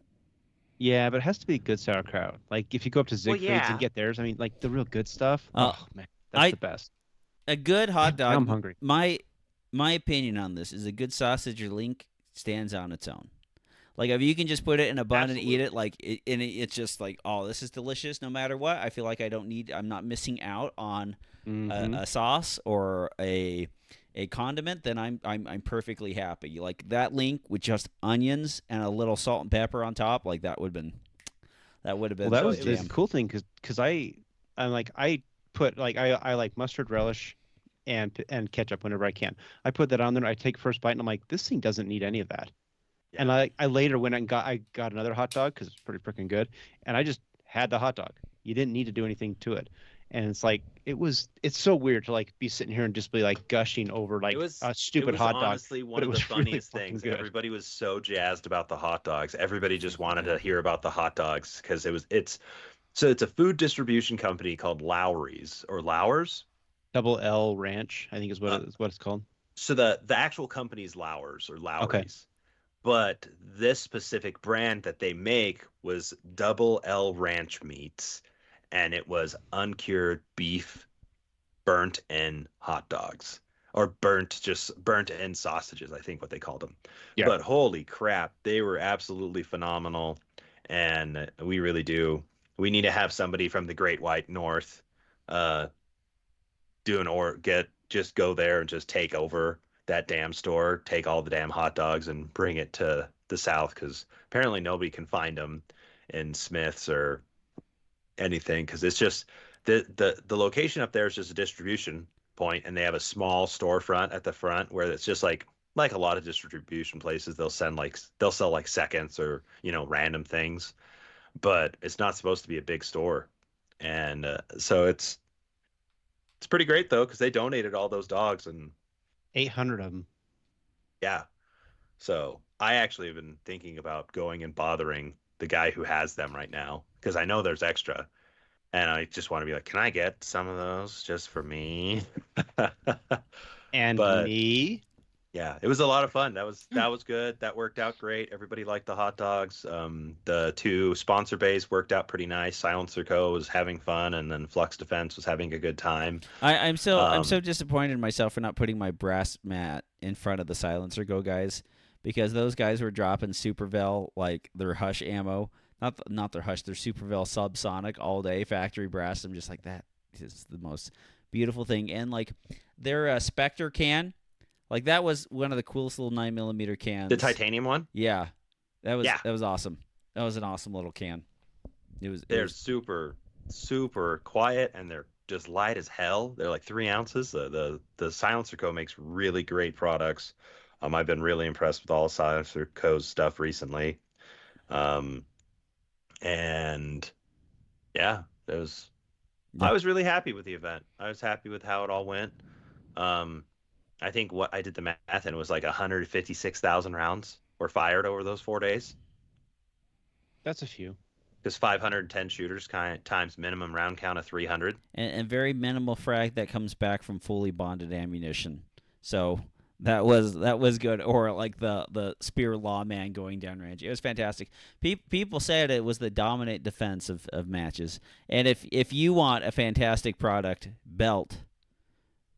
Yeah, but it has to be good sauerkraut. Like if you go up to Well, Siegfried's and yeah. get theirs, I mean, like the real good stuff. Uh, Oh man, that's I the best. a good hot Now I'm dog. hungry. My opinion on this is a good sausage or link stands on its own. Like if you can just put it in a bun and eat it, Absolutely. like it's just like, oh, this is delicious. No matter what, I feel like I'm not missing out on Mm-hmm. a sauce or a condiment. Then I'm perfectly happy. Like that link with just onions and a little salt and pepper on top, like that would have Well, been that So the was it the jam. was cool thing because I'm like I put like I like mustard relish and ketchup whenever I can. I put that on there. I take first bite and I'm like, this thing doesn't need any of that. And yeah. I later went and I got another hot dog because it's pretty freaking good, and I just had the hot dog. You didn't need to do anything to it, and it's like it's so weird to like be sitting here and just be like gushing over It like was a it stupid was hot dog, honestly but one it of the was really funniest fucking things. good. Everybody was so jazzed about the hot dogs. Everybody just wanted to hear about the hot dogs because it's a food distribution company called Lowry's or Lowers. Double L Ranch, I think Uh, is what it's called. so the actual company's Lowers or Okay. Lowry's, but this specific brand that they make was Double L Ranch meats, and it was uncured beef burnt in hot dogs or burnt in sausages, I think what they called them. Yeah. But holy crap, they were absolutely phenomenal, and we really do. We need to have somebody from the Great White North uh, do an or get just go there and just take over that damn store, take all the damn hot dogs and bring it to the South because apparently nobody can find them in Smith's or anything because it's just the location up there is just a distribution point and they have a small storefront at the front where it's just like a lot of distribution places they'll sell like seconds or random things but it's not supposed to be a big store and so it's pretty great though because they donated all those dogs and 800 of them. yeah. So I actually have been thinking about going and bothering the guy who has them right now because I know there's extra, and I just want to be like, can I get some of those just for me? And But me. yeah, it was a lot of fun. That was good. That worked out great. Everybody liked the hot dogs. The two sponsor bays worked out pretty nice. Silencer Co. was having fun, and then Flux Defense was having a good time. I'm so Um, disappointed in myself for not putting my brass mat in front of the silencer go guys because those guys were dropping Supervel like their Hush ammo, not their Hush, their Supervel subsonic all day factory brass. I'm just like that is the most beautiful thing, and like their Spectre can, like that was one of the coolest little 9 millimeter the cans. titanium one, Yeah, yeah, that was awesome. That was an awesome little can. It they're was super quiet and they're just light as hell. They're like 3 ounces. The Silencer Co makes really great products. I've been really impressed with all Silencer Co's stuff recently. Um, and Yeah, it was. Yeah. I was really happy with the event. I was happy with how it all went. Um, I think what I did the math and it was like 156,000 rounds were fired over those 4 days That's a few. because 510 shooters times minimum round count of 300. And very minimal frag that comes back from fully bonded ammunition. So that was good. Or like the spear lawman going down range. It was fantastic. People said it was the dominant defense of matches. And if you want a fantastic product belt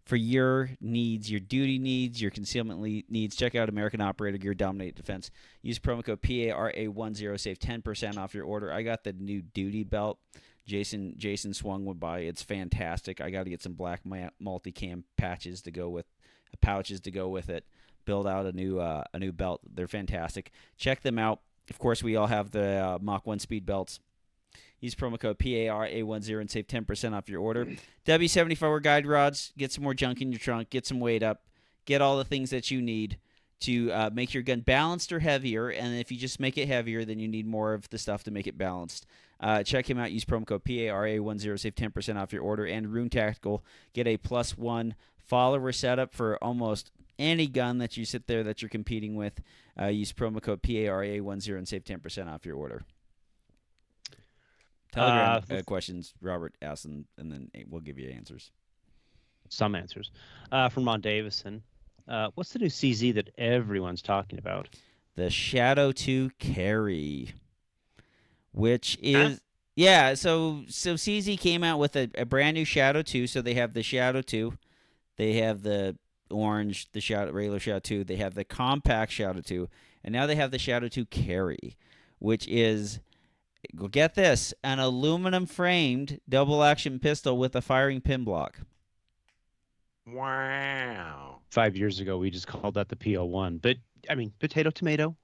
for your needs, your duty needs, your concealment needs, check out American Operator Gear Dominate Defense. Use promo code PARA10, save 10% off your order. I got the new duty belt. Jason swung one by. It's fantastic. I got to get some black multicam pouches to go with it. Build out a new belt. They're fantastic. Check them out. Of course, we all have the Mach 1 speed belts. Use promo code PARA10 and save 10% off your order. W74 guide rods. Get some more junk in your trunk. Get some weight up. Get all the things that you need to make your gun balanced or heavier. And if you just make it heavier, then you need more of the stuff to make it balanced. Check him out. Use promo code PARA10. Save 10% off your order. And Rune Tactical. Get a +1 follower setup for almost any gun that you sit there that you're competing with. Use promo code PARA10 and save 10% off your order. Telegram questions Robert asked, and then we'll give you answers. Some answers. From Ron Davison. What's the new CZ that everyone's talking about? The Shadow 2 Carry, which is yeah. So CZ came out with a brand new Shadow 2. So they have the Shadow 2, they have the orange, the regular Shadow 2, they have the compact Shadow 2, and now they have the Shadow 2 Carry, which is, go get this, an aluminum framed double action pistol with a firing pin block. Wow. 5 years ago, we just called that the PO1. But, I mean, potato, tomato.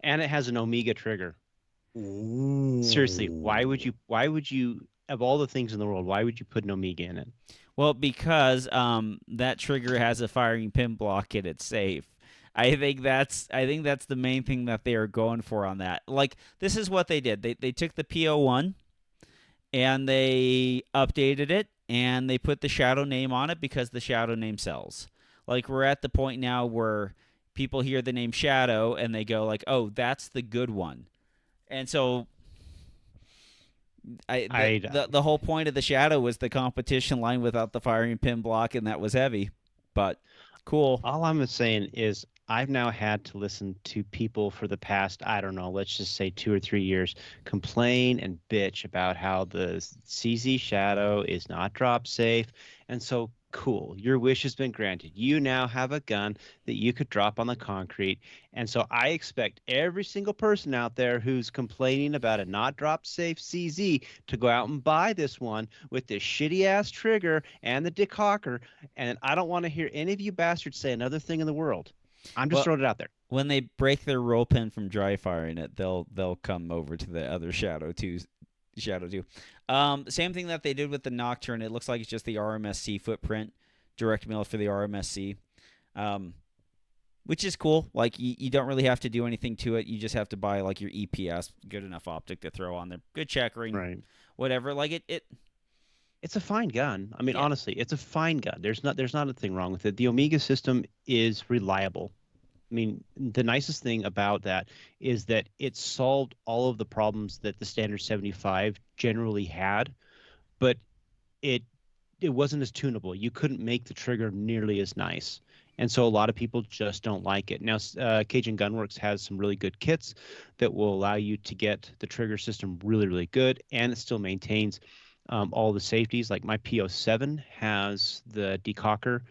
And it has an Omega trigger. Ooh. Seriously, why would you, of all the things in the world, why would you put an Omega in it? Well, because that trigger has a firing pin block and it's safe. I think that's the main thing that they are going for on that. Like, this is what they did. They took the PO1 and they updated it and they put the Shadow name on it because the Shadow name sells. Like, we're at the point now where people hear the name Shadow and they go like, "Oh, that's the good one." And so the whole point of the Shadow was the competition line without the firing pin block, and that was heavy. But cool. All I'm saying is I've now had to listen to people for the past, I don't know, let's just say 2 or 3 years, complain and bitch about how the CZ Shadow is not drop safe. And so, cool, your wish has been granted. You now have a gun that you could drop on the concrete. And so I expect every single person out there who's complaining about a not drop safe CZ to go out and buy this one with this shitty ass trigger and the Dick Hawker. And I don't want to hear any of you bastards say another thing in the world. I'm just throwing it out there. When they break their roll pin from dry firing it, they'll come over to the other Shadow 2. Same thing that they did with the Nocturne. It looks like it's just the RMSC footprint, direct mill for the RMSC, which is cool. Like, you don't really have to do anything to it. You just have to buy like your EPS, good enough optic to throw on there, good checkering, right? Whatever. Like it's a fine gun. I mean, honestly, it's a fine gun. There's not a thing wrong with it. The Omega system is reliable. I mean, the nicest thing about that is that it solved all of the problems that the standard 75 generally had, but it wasn't as tunable. You couldn't make the trigger nearly as nice. And so a lot of people just don't like it. Now, Cajun Gunworks has some really good kits that will allow you to get the trigger system really, really good, and it still maintains all the safeties. Like my PO7 has the decocker,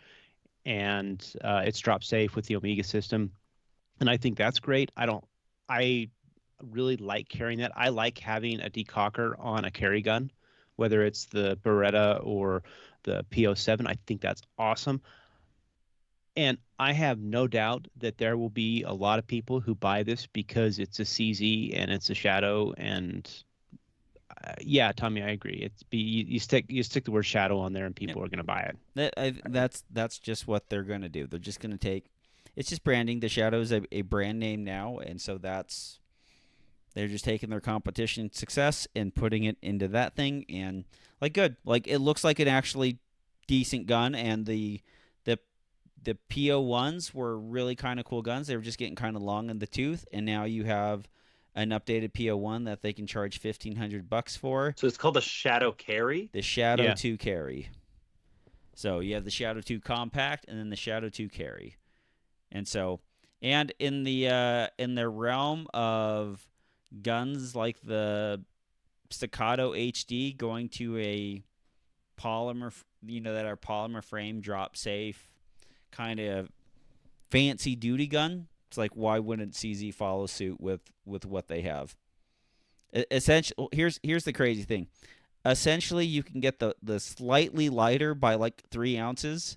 and it's drop safe with the Omega system, and I think that's great. I really like carrying that. I like having a decocker on a carry gun, whether it's the Beretta or the PO7. I think that's awesome. And I have no doubt that there will be a lot of people who buy this because it's a CZ and it's a Shadow. And yeah, Tommy, I agree. You stick the word Shadow on there and people are going to buy it. That's just what they're going to do. They're just going to take. It's just branding. The Shadow is a brand name now, and so that's They're just taking their competition success and putting it into that thing, and good. It looks like an actually decent gun, and the the PO1s were really kind of cool guns. They were just getting kind of long in the tooth, and now you have an updated PO1 that they can charge $1,500 for. So it's called the Shadow Carry. The Shadow Yeah. 2 Carry. So you have the Shadow 2 Compact and then the Shadow 2 Carry. And so, and in the realm of guns like the Staccato HD going to a polymer, that are polymer frame, drop safe, kind of fancy duty gun. It's like, why wouldn't CZ follow suit with what they have? Essentially, here's the crazy thing. Essentially, you can get the slightly lighter by 3 ounces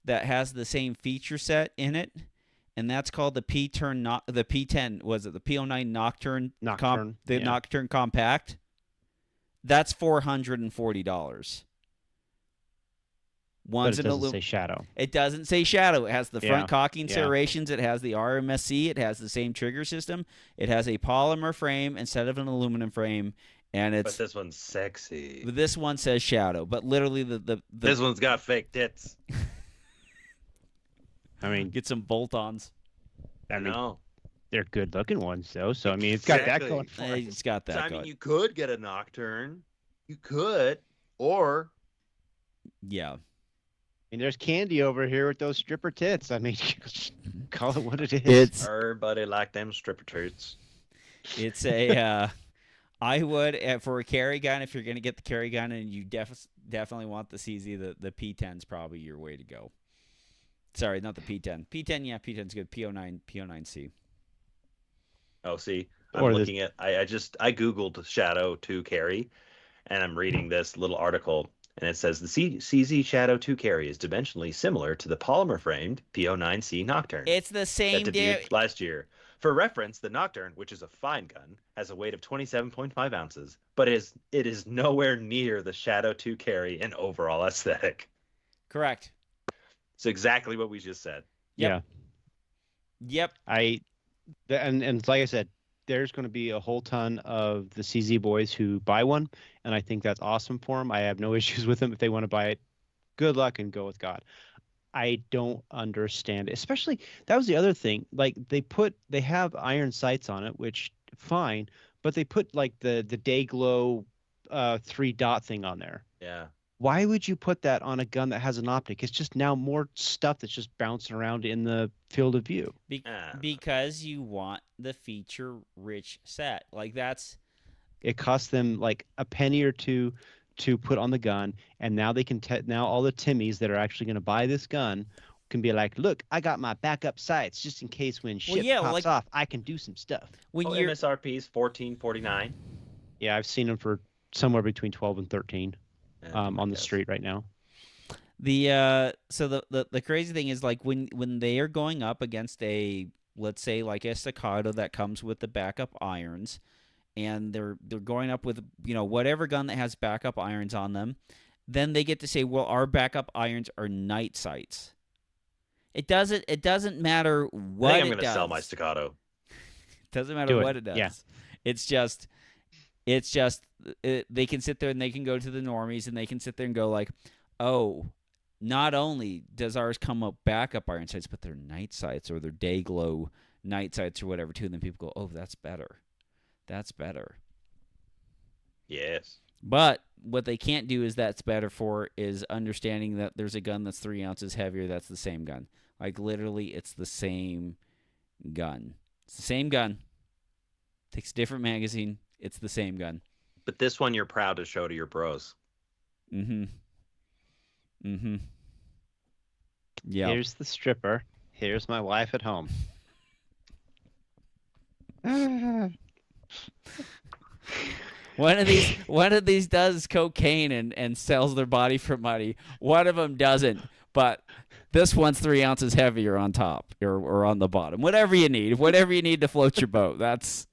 that has the same feature set in it, and that's called the the P10. Was it the PO9 Nocturne? Nocturne. Nocturne Compact. That's $440. But it doesn't say Shadow. It doesn't say Shadow. It has the front cocking Yeah. serrations. It has the RMSC. It has the same trigger system. It has a polymer frame instead of an aluminum frame. And But this one's sexy. This one says Shadow, but literally This one's got fake tits. I mean, get some bolt-ons. I mean, know. they're good-looking ones, though. So I mean, it's got that Exactly. going for it. It's got that. So, I going. mean, you could get a Nocturne. You could, or Yeah. I mean, there's candy over here with those stripper tits. I mean, call it what it is. everybody like them stripper tits. It's a. I would for a carry gun, if you're going to get the carry gun and you definitely want the CZ, the P10's probably your way to go. Sorry, not the P10. P10, yeah, P10's good. P09C. Oh, see, I'm Or looking at. I googled Shadow 2 Carry, and I'm reading this little article, and it says the CZ Shadow 2 Carry is dimensionally similar to the polymer framed PO9C Nocturne. It's the same that debuted last year. For reference, the Nocturne, which is a fine gun, has a weight of 27.5 ounces, but it is nowhere near the Shadow 2 Carry in overall aesthetic. Correct. It's exactly what we just said. Yep. Yep. And like I said, there's going to be a whole ton of the CZ boys who buy one, and I think that's awesome for them. I have no issues with them if they want to buy it. Good luck and go with God. I don't understand it. Especially, that was the other thing. Like they have iron sights on it, which fine, but they put the day glow 3-dot thing on there. Yeah. Why would you put that on a gun that has an optic? It's just now more stuff that's just bouncing around in the field of view. Because you want the feature-rich set. It costs them a penny or two to put on the gun, and now they can now all the Timmies that are actually going to buy this gun can be like, look, I got my backup sights just in case when shit pops off, I can do some stuff. When MSRP is $14.49. Yeah, I've seen them for somewhere between 12 and 13 on the street right now. So the crazy thing is when they are going up against let's say a Staccato that comes with the backup irons, and they're going up with whatever gun that has backup irons on them, then they get to say, well, our backup irons are night sights. It doesn't matter what I think I'm going to sell my Staccato. It doesn't matter what it does. Yeah. It's just they can sit there and they can go to the normies and they can sit there and go oh, not only does ours come up backup iron sights, but they're night sights or they're day glow night sights or whatever too. And then people go, oh, that's better. That's better. Yes. But what they can't do that's better for is understanding that there's a gun that's 3 ounces heavier. That's the same gun. Literally, it's the same gun. It's the same gun. Takes a different magazine. It's the same gun. But this one you're proud to show to your bros. Mm-hmm. Mm-hmm. Yeah. Here's the stripper. Here's my wife at home. One of these does cocaine and sells their body for money. One of them doesn't. But this one's 3 ounces heavier on top or on the bottom. Whatever you need to float your boat. That's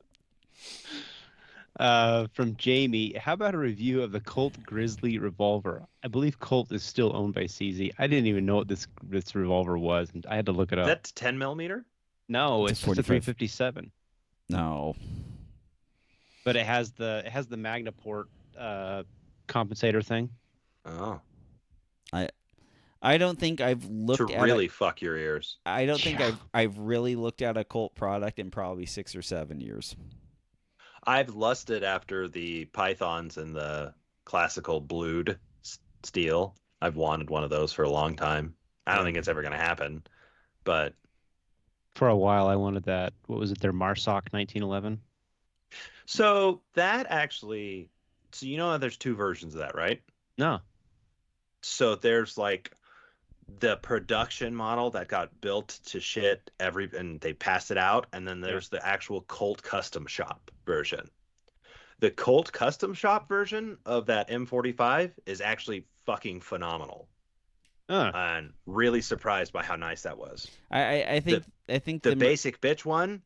from Jamie. How about a review of the Colt Grizzly revolver? I believe Colt is still owned by CZ. I didn't even know what this revolver was, and I had to look it up. Is that 10 millimeter? No, It's it's a just a 45. 357. no. but it has the Magnaport compensator thing. Oh, I I don't think I've to looked at a really fuck your ears. I don't think Yeah. I've really looked at a Colt product in probably 6 or 7 years. I've lusted after the pythons and the classical blued steel. I've wanted one of those for a long time. I don't Yeah. think it's ever going to happen, but For a while, I wanted that. What was it? Their Marsoc 1911. so that actually, so you know how there's two versions of that, right? No. So there's like the production model that got built to shit and they passed it out, and then Yeah. there's the actual Colt custom shop version. The Colt custom shop version of that M45 is actually fucking phenomenal, Uh, and really surprised by how nice that was. I The think the basic bitch one,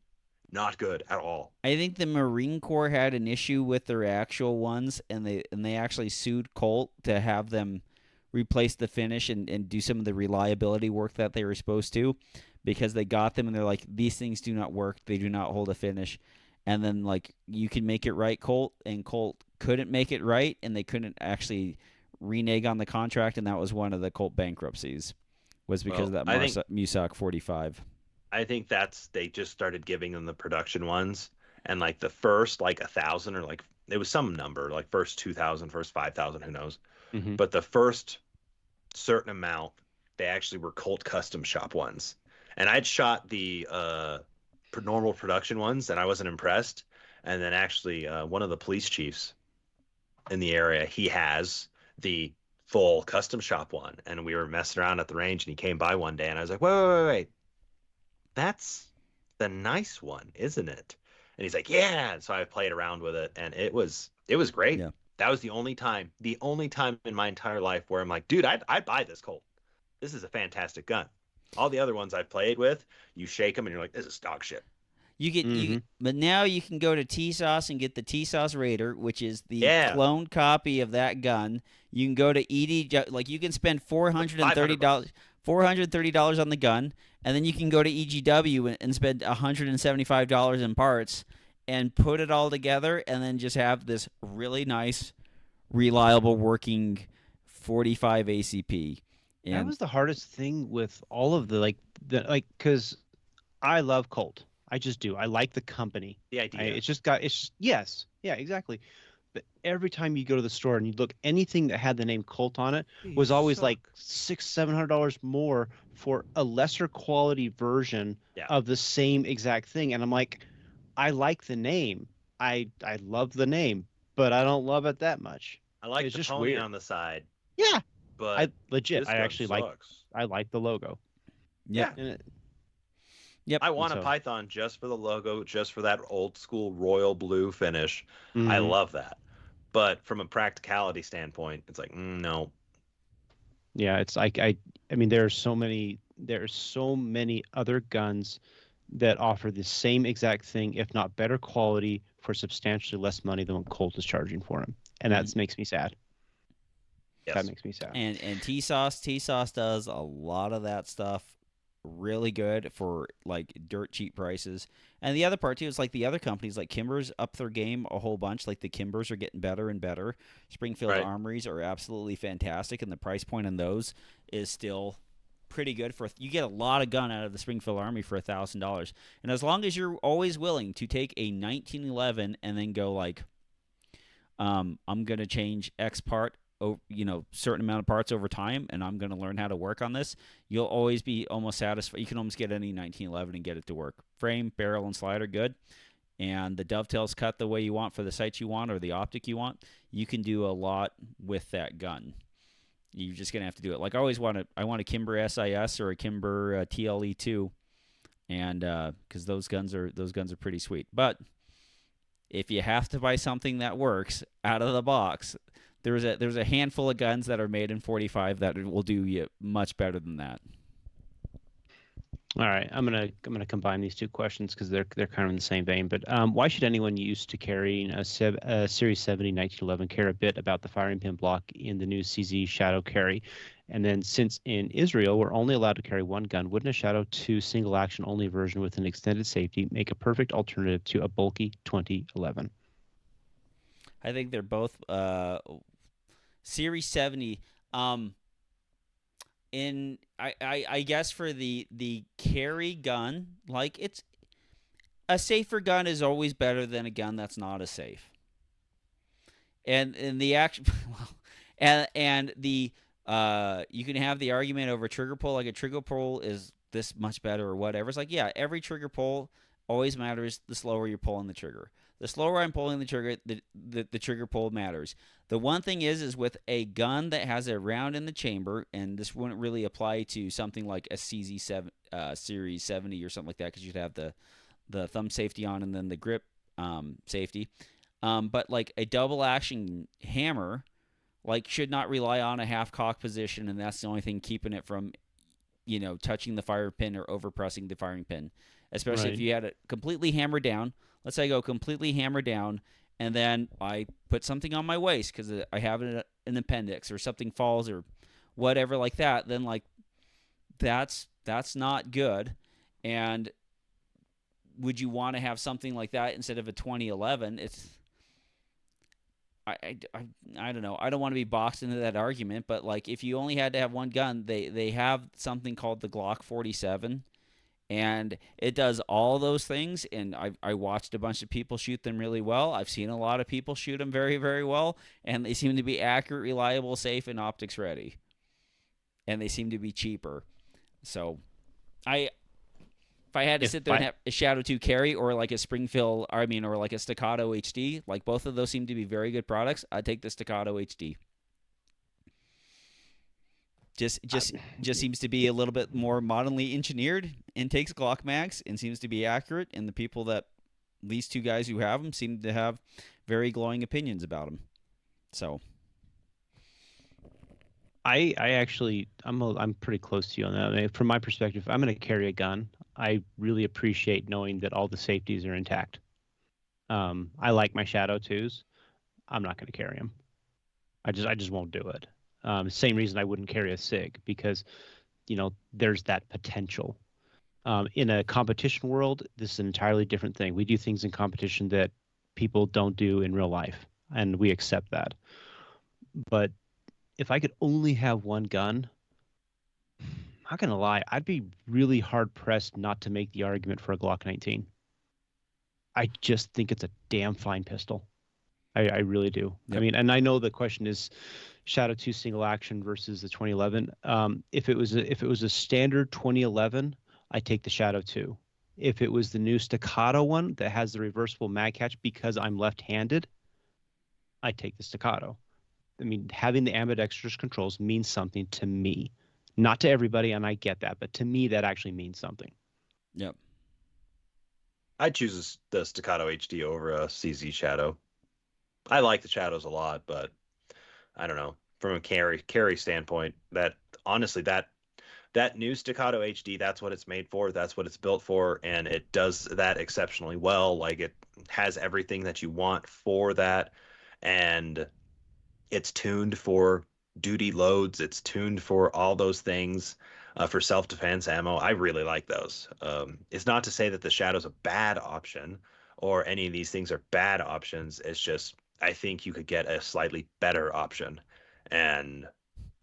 not good at all. I think the Marine Corps had an issue with their actual ones, and they actually sued Colt to have them replace the finish and do some of the reliability work that they were supposed to, because they got them and they're like, these things do not work, they do not hold a finish, and then like, you can make it right, Colt, and Colt couldn't make it right, and they couldn't actually renege on the contract, and that was one of the Colt bankruptcies, was because of Well, that Musac 45. I think that's they just started giving them the production ones, and like the first like 1,000 or like it was some number like first 2,000, first 5,000, who knows, hmm but the first certain amount they actually were Colt custom shop ones, and I'd shot the normal production ones and I wasn't impressed, and then actually one of the police chiefs in the area, he has the full custom shop one, and we were messing around at the range and he came by one day and I was like, wait, that's the nice one, isn't it? And he's like, yeah. And so I played around with it, and it was great. Yeah. That was the only time in my entire life where I'm like, dude, I'd buy this Colt. This is a fantastic gun. All the other ones I've played with, you shake them and you're like, this is dog shit. But now you can go to T-Sauce and get the T-Sauce Raider, which is the Yeah, cloned copy of that gun. You can go to like you can spend four like hundred and thirty 500 bucks. dollars, $430 on the gun, and then you can go to EGW and spend $175 in parts and put it all together, and then just have this really nice, reliable working 45 ACP. That And was the hardest thing with all of because I love Colt. I just do. I like the company. The idea. Yes, yeah, exactly. But every time you go to the store and you look, anything that had the name Colt on it was always like $600-700 more for a lesser quality version Yeah. of the same exact thing. And I'm like, I like the name. I love the name, but I don't love it that much. I like It's the just pony weird. on the side, Yeah, but I legit. this I gun actually sucks. like the logo. yep, Yeah. And it, yep. I want a so- Python just for the logo, just for that old school royal blue finish. I Mhm. love that. But from a practicality standpoint, it's like, no. Yeah, it's like I mean there are so many other guns that offer the same exact thing, if not better quality, for substantially less money than what Colt is charging for them, and that makes me sad. Yes. That makes me sad. And T-Sauce does a lot of that stuff really good for like dirt cheap prices. And the other part too is like the other companies like Kimber's up their game a whole bunch. Like the Kimbers are getting better and better. Springfield Right. Armories are absolutely fantastic, and the price point on those is still pretty good. For you get a lot of gun out of the Springfield Army for $1,000. And as long as you're always willing to take a 1911 and then go like, I'm gonna change X part, certain amount of parts over time, and I'm gonna learn how to work on this. You'll always be almost satisfied. You can almost get any 1911 and get it to work. Frame, barrel, and slider good, and the dovetails cut the way you want for the sights you want or the optic you want. You can do a lot with that gun. You're just gonna have to do it. Like I want a Kimber SIS or a Kimber TLE2, and because those guns are pretty sweet, but if you have to buy something that works out of the box, there's a handful of guns that are made in 45 that will do you much better than that. All right, I'm gonna combine these two questions because they're kind of in the same vein. But why should anyone used to carrying a Series 70 1911 care a bit about the firing pin block in the new CZ Shadow carry? And then since in Israel we're only allowed to carry one gun, wouldn't a Shadow 2 single action only version with an extended safety make a perfect alternative to a bulky 2011? I think they're both Series 70. Um, I guess for the carry gun, like it's a safer gun is always better than a gun that's not as safe. And the action, well, and the you can have the argument over trigger pull, like a trigger pull is this much better or whatever. It's like, yeah, every trigger pull always matters the slower you're pulling the trigger. The slower I'm pulling the trigger, the trigger pull matters. The one thing is with a gun that has a round in the chamber, and this wouldn't really apply to something like a CZ7 Series 70 or something like that, because you'd have the thumb safety on and then the grip safety. But like a double action hammer, like should not rely on a half cock position, and that's the only thing keeping it from, touching the fire pin or overpressing the firing pin. Especially if Right. you had it completely hammered down. Let's say I go completely hammered down, and then I put something on my waist because I have an appendix or something falls or whatever like that. Then like that's not good. And would you want to have something like that instead of a 2011? I don't know. I don't want to be boxed into that argument, but like if you only had to have one gun, they have something called the Glock 47, and it does all those things. And I watched a bunch of people shoot them really well. I've seen a lot of people shoot them very very well, and they seem to be accurate, reliable, safe, and optics ready, and they seem to be cheaper. So I if I had to If sit there and I have a Shadow 2 carry or like a Springfield, I mean, or like a Staccato HD, like both of those seem to be very good products, I'd take the Staccato HD. Just I- just just seems to be a little bit more modernly engineered and takes Glock mags and seems to be accurate. And the people that these two guys who have them seem to have very glowing opinions about them. So I actually I'm pretty close to you on that. I mean, from my perspective, if I'm going to carry a gun, I really appreciate knowing that all the safeties are intact. I like my Shadow 2s. I'm not going to carry them. I just won't do it. Same reason I wouldn't carry a SIG, because there's that potential. In a competition world, this is an entirely different thing. We do things in competition that people don't do in real life, and we accept that. But if I could only have one gun, I'm not gonna lie, I'd be really hard pressed not to make the argument for a Glock 19. I just think it's a damn fine pistol. I really do. I yep. mean, and I know the question is Shadow 2 single action versus the 2011. If it was a standard 2011, I take the Shadow 2. If it was the new Staccato one that has the reversible mag catch because I'm left-handed, I take the Staccato. I mean, having the ambidextrous controls means something to me. Not to everybody, and I get that, but to me, that actually means something. Yep. I'd choose the Staccato HD over a CZ Shadow. I like the Shadows a lot, but I don't know. From a carry standpoint, that honestly that new Staccato HD, that's what it's made for. That's what it's built for, and it does that exceptionally well. Like it has everything that you want for that, and it's tuned for duty loads. It's tuned for all those things, for self-defense ammo. I really like those. It's not to say that the Shadow's a bad option or any of these things are bad options. It's just I think you could get a slightly better option. And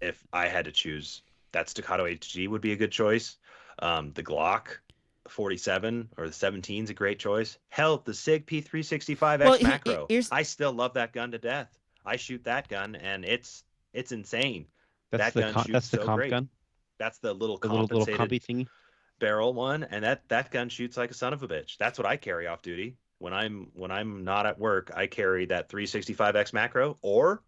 if I had to choose, that Staccato HG would be a good choice. The Glock 47 or the 17 is a great choice. Hell, the SIG Well, P365X macro. here's I still love that gun to death. I shoot that gun and it's insane. That's That the gun con- shoots that's the so comp great. gun, That's the little the little compensated compy thingy. barrel one, and that gun shoots like a son of a bitch. That's what I carry off duty. When I'm not at work, I carry that 365X macro, or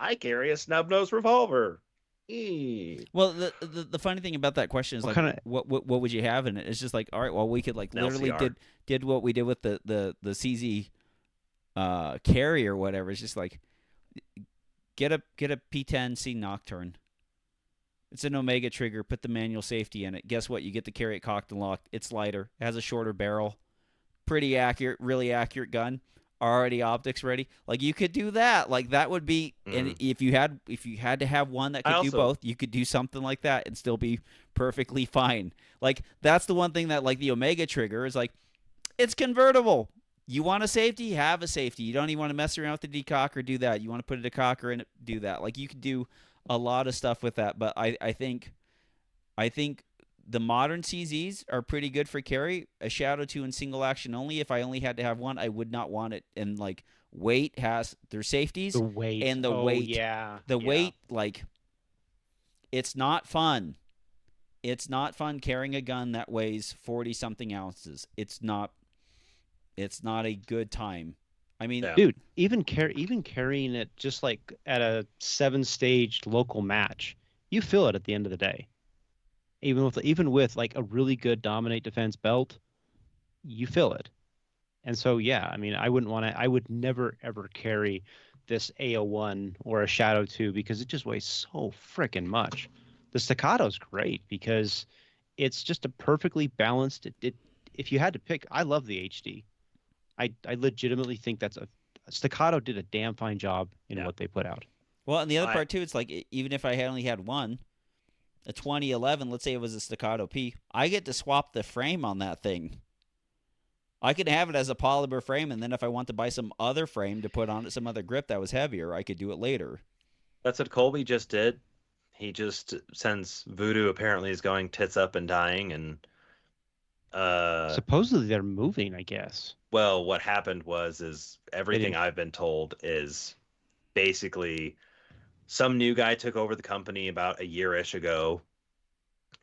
I carry a snub nose revolver. Eee. well the funny thing about that question is What like kind of what would you have in it? It's just like, all right, well, we could like An literally LCR. did what we did with the CZ carry or whatever. It's just like get a P10C Nocturne. It's an Omega trigger. Put the manual safety in it. Guess what? You get to carry it cocked and locked. It's lighter. It has a shorter barrel. Pretty accurate. Really accurate gun. Already optics ready. Like you could do that. Like that would be. And Mhm. if you had to have one that I could do also both, you could do something like that and still be perfectly fine. Like that's the one thing that like the Omega trigger is like. It's convertible. You want a safety? Have a safety. You don't even want to mess around with the decocker, do that. You want to put a decocker in it, do that. Like you could do a lot of stuff with that, but I think the modern CZs are pretty good for carry. A Shadow 2 in single action only. If I only had to have one, I would not want it. And like weight has their The safeties weight. and Oh yeah, the yeah. weight like it's not fun. It's not fun carrying a gun that weighs 40 something ounces. It's not a good time. I mean, Yeah. Dude, even carrying it just like at a 7 stage local match, you feel it at the end of the day. Even with like a really good dominate defense belt, you feel it. And so yeah, I mean, I would never ever carry this AO1 or a Shadow 2 because it just weighs so freaking much. The Staccato's great because it's just a perfectly balanced if you had to pick, I love the HD. I legitimately think that's a Staccato did a damn fine job in Yeah. what they put out. well, and the other I part too, it's like even if I had only had one, a 2011, let's say it was a Staccato P, I get to swap the frame on that thing. I could have it as a polymer frame, and then if I want to buy some other frame to put on it, some other grip that was heavier, I could do it later. That's what Colby just did. He just since Voodoo apparently is going tits up and dying, and uh, Supposedly they're moving, I guess. well, what happened is They everything didn't. I've been told is basically some new guy took over the company about a year-ish ago,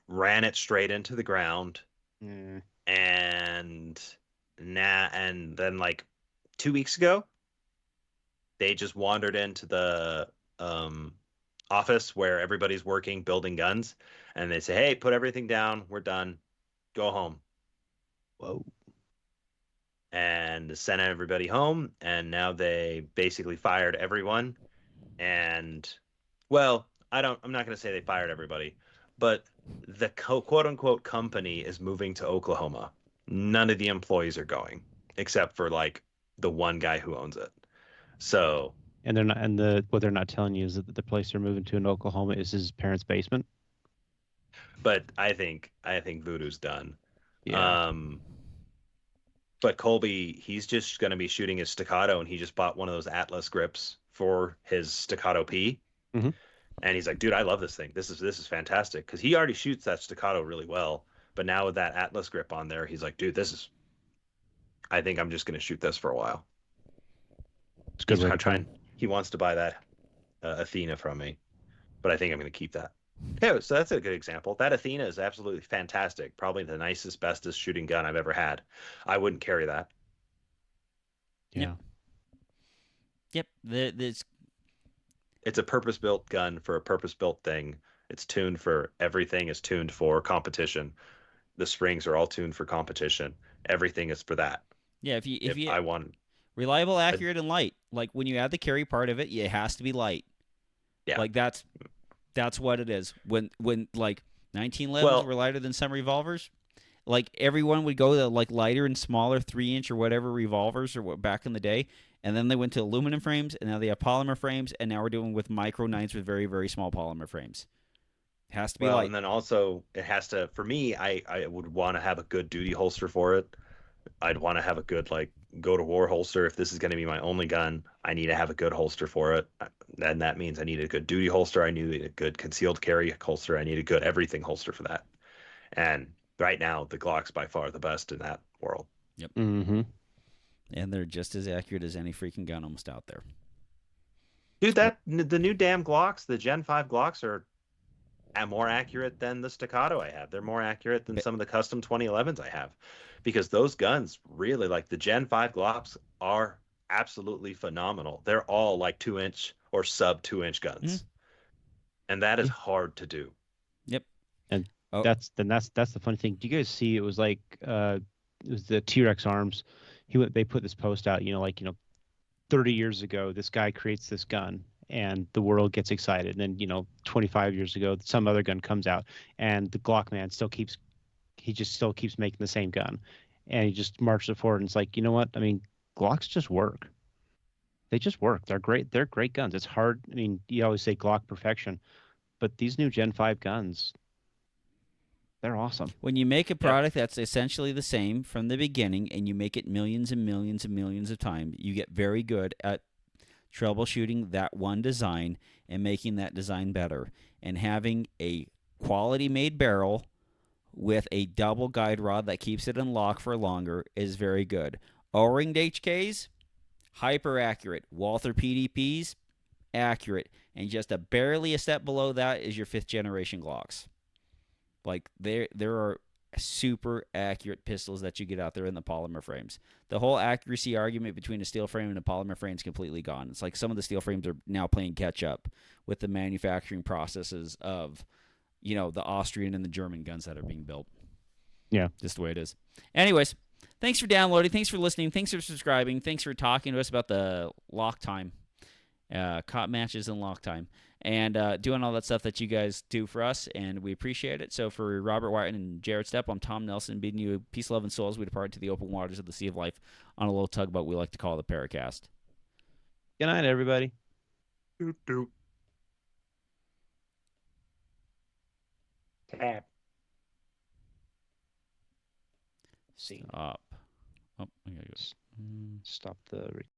ran it straight into the ground, Mm, and and then like 2 weeks ago, they just wandered into the um, office where everybody's working building guns, and they say, "Hey, put everything down. We're done. Go home." whoa. And sent everybody home. And now they basically fired everyone. And well, I'm not going to say they fired everybody, but the quote unquote company is moving to Oklahoma. None of the employees are going except for like the one guy who owns it. So, And they're not. And the what they're not telling you is that the place they're moving to in Oklahoma is his parents' basement. but I think Voodoo's done. Yeah. Um, but Colby, he's just going to be shooting his staccato, and he just bought one of those Atlas grips for his staccato P. Hmm. And he's like, dude, I love this thing. This is fantastic because he already shoots that staccato really well. But now with that Atlas grip on there, he's like, dude, this is. I think I'm just going to shoot this for a while. It's a good He's way to trying. train. He wants to buy that Athena from me, but I think I'm going to keep that. Yeah, so that's a good example. That Athena is absolutely fantastic. Probably the nicest, bestest shooting gun I've ever had. I wouldn't carry that. Yep, Yeah. yep. This It's a purpose-built gun for a purpose-built thing. It's tuned for everything is tuned for competition. The springs are all tuned for competition. Everything is for that. yeah. If If you I want, reliable, a, accurate, and light. Like when you add the carry part of it, it has to be light. yeah. Like that's what it is. When like 1911s Well, were lighter than some revolvers, like everyone would go to like lighter and smaller 3 inch or whatever revolvers or what back in the day, and then they went to aluminum frames, and now they have polymer frames, and now we're doing with micro nines with very very small polymer frames. It has to be well, light. and then also it has to. For me, I would want to have a good duty holster for it. I'd want to have a good like go to war holster. If this is going to be my only gun, I need to have a good holster for it. Then that means I need a good duty holster. I need a good concealed carry holster. I need a good everything holster for that. And right now, the Glock's by far the best in that world. Yep, Hmm. and they're just as accurate as any freaking gun almost out there. Dude, the new damn Glocks, the Gen 5 Glocks are more accurate than the Staccato I have. They're more accurate than some of the custom 2011s I have because those guns really like the Gen 5 Glocks are absolutely phenomenal. They're all like 2 inch or sub 2 inch Mm, guns. And that is Yeah. hard to do. yep. And Oh, that's the funny thing. Do you guys see? It was like it was the T-Rex Arms. They put this post out. 30 years ago, this guy creates this gun and the world gets excited. And then, 25 years ago, some other gun comes out and the Glock man he just still keeps making the same gun. And he just marches it forward. And it's like, you know what? I mean, Glocks just work. They just work. They're great. They're great guns. It's hard. I mean, you always say Glock perfection, but these new Gen 5 guns, They're awesome. When you make a Yep. product that's essentially the same from the beginning and you make it millions and millions and millions of times, you get very good at troubleshooting that one design and making that design better. And having a quality made barrel with a double guide rod that keeps it in lock for longer is very good. O-ringed HKs, hyper accurate. Walther PDPs, accurate. And just barely a step below that is your 5th generation Glocks. Like there are super accurate pistols that you get out there in the polymer frames. The whole accuracy argument between a steel frame and a polymer frame is completely gone. It's like some of the steel frames are now playing catch up with the manufacturing processes of, the Austrian and the German guns that are being built. Yeah. Just the way it is. Anyways, thanks for downloading. Thanks for listening. Thanks for subscribing. Thanks for talking to us about the lock time, cop matches and lock time, and doing all that stuff that you guys do for us, and we appreciate it. So for Robert White and Jared Stepp, I'm Tom Nelson, bidding you peace, love, and soul as we depart to the open waters of the Sea of Life on a little tugboat we like to call the PARAcast. Good night, everybody. Doot, doot. Tap. See. Stop. Oh, I gotta go. Stop the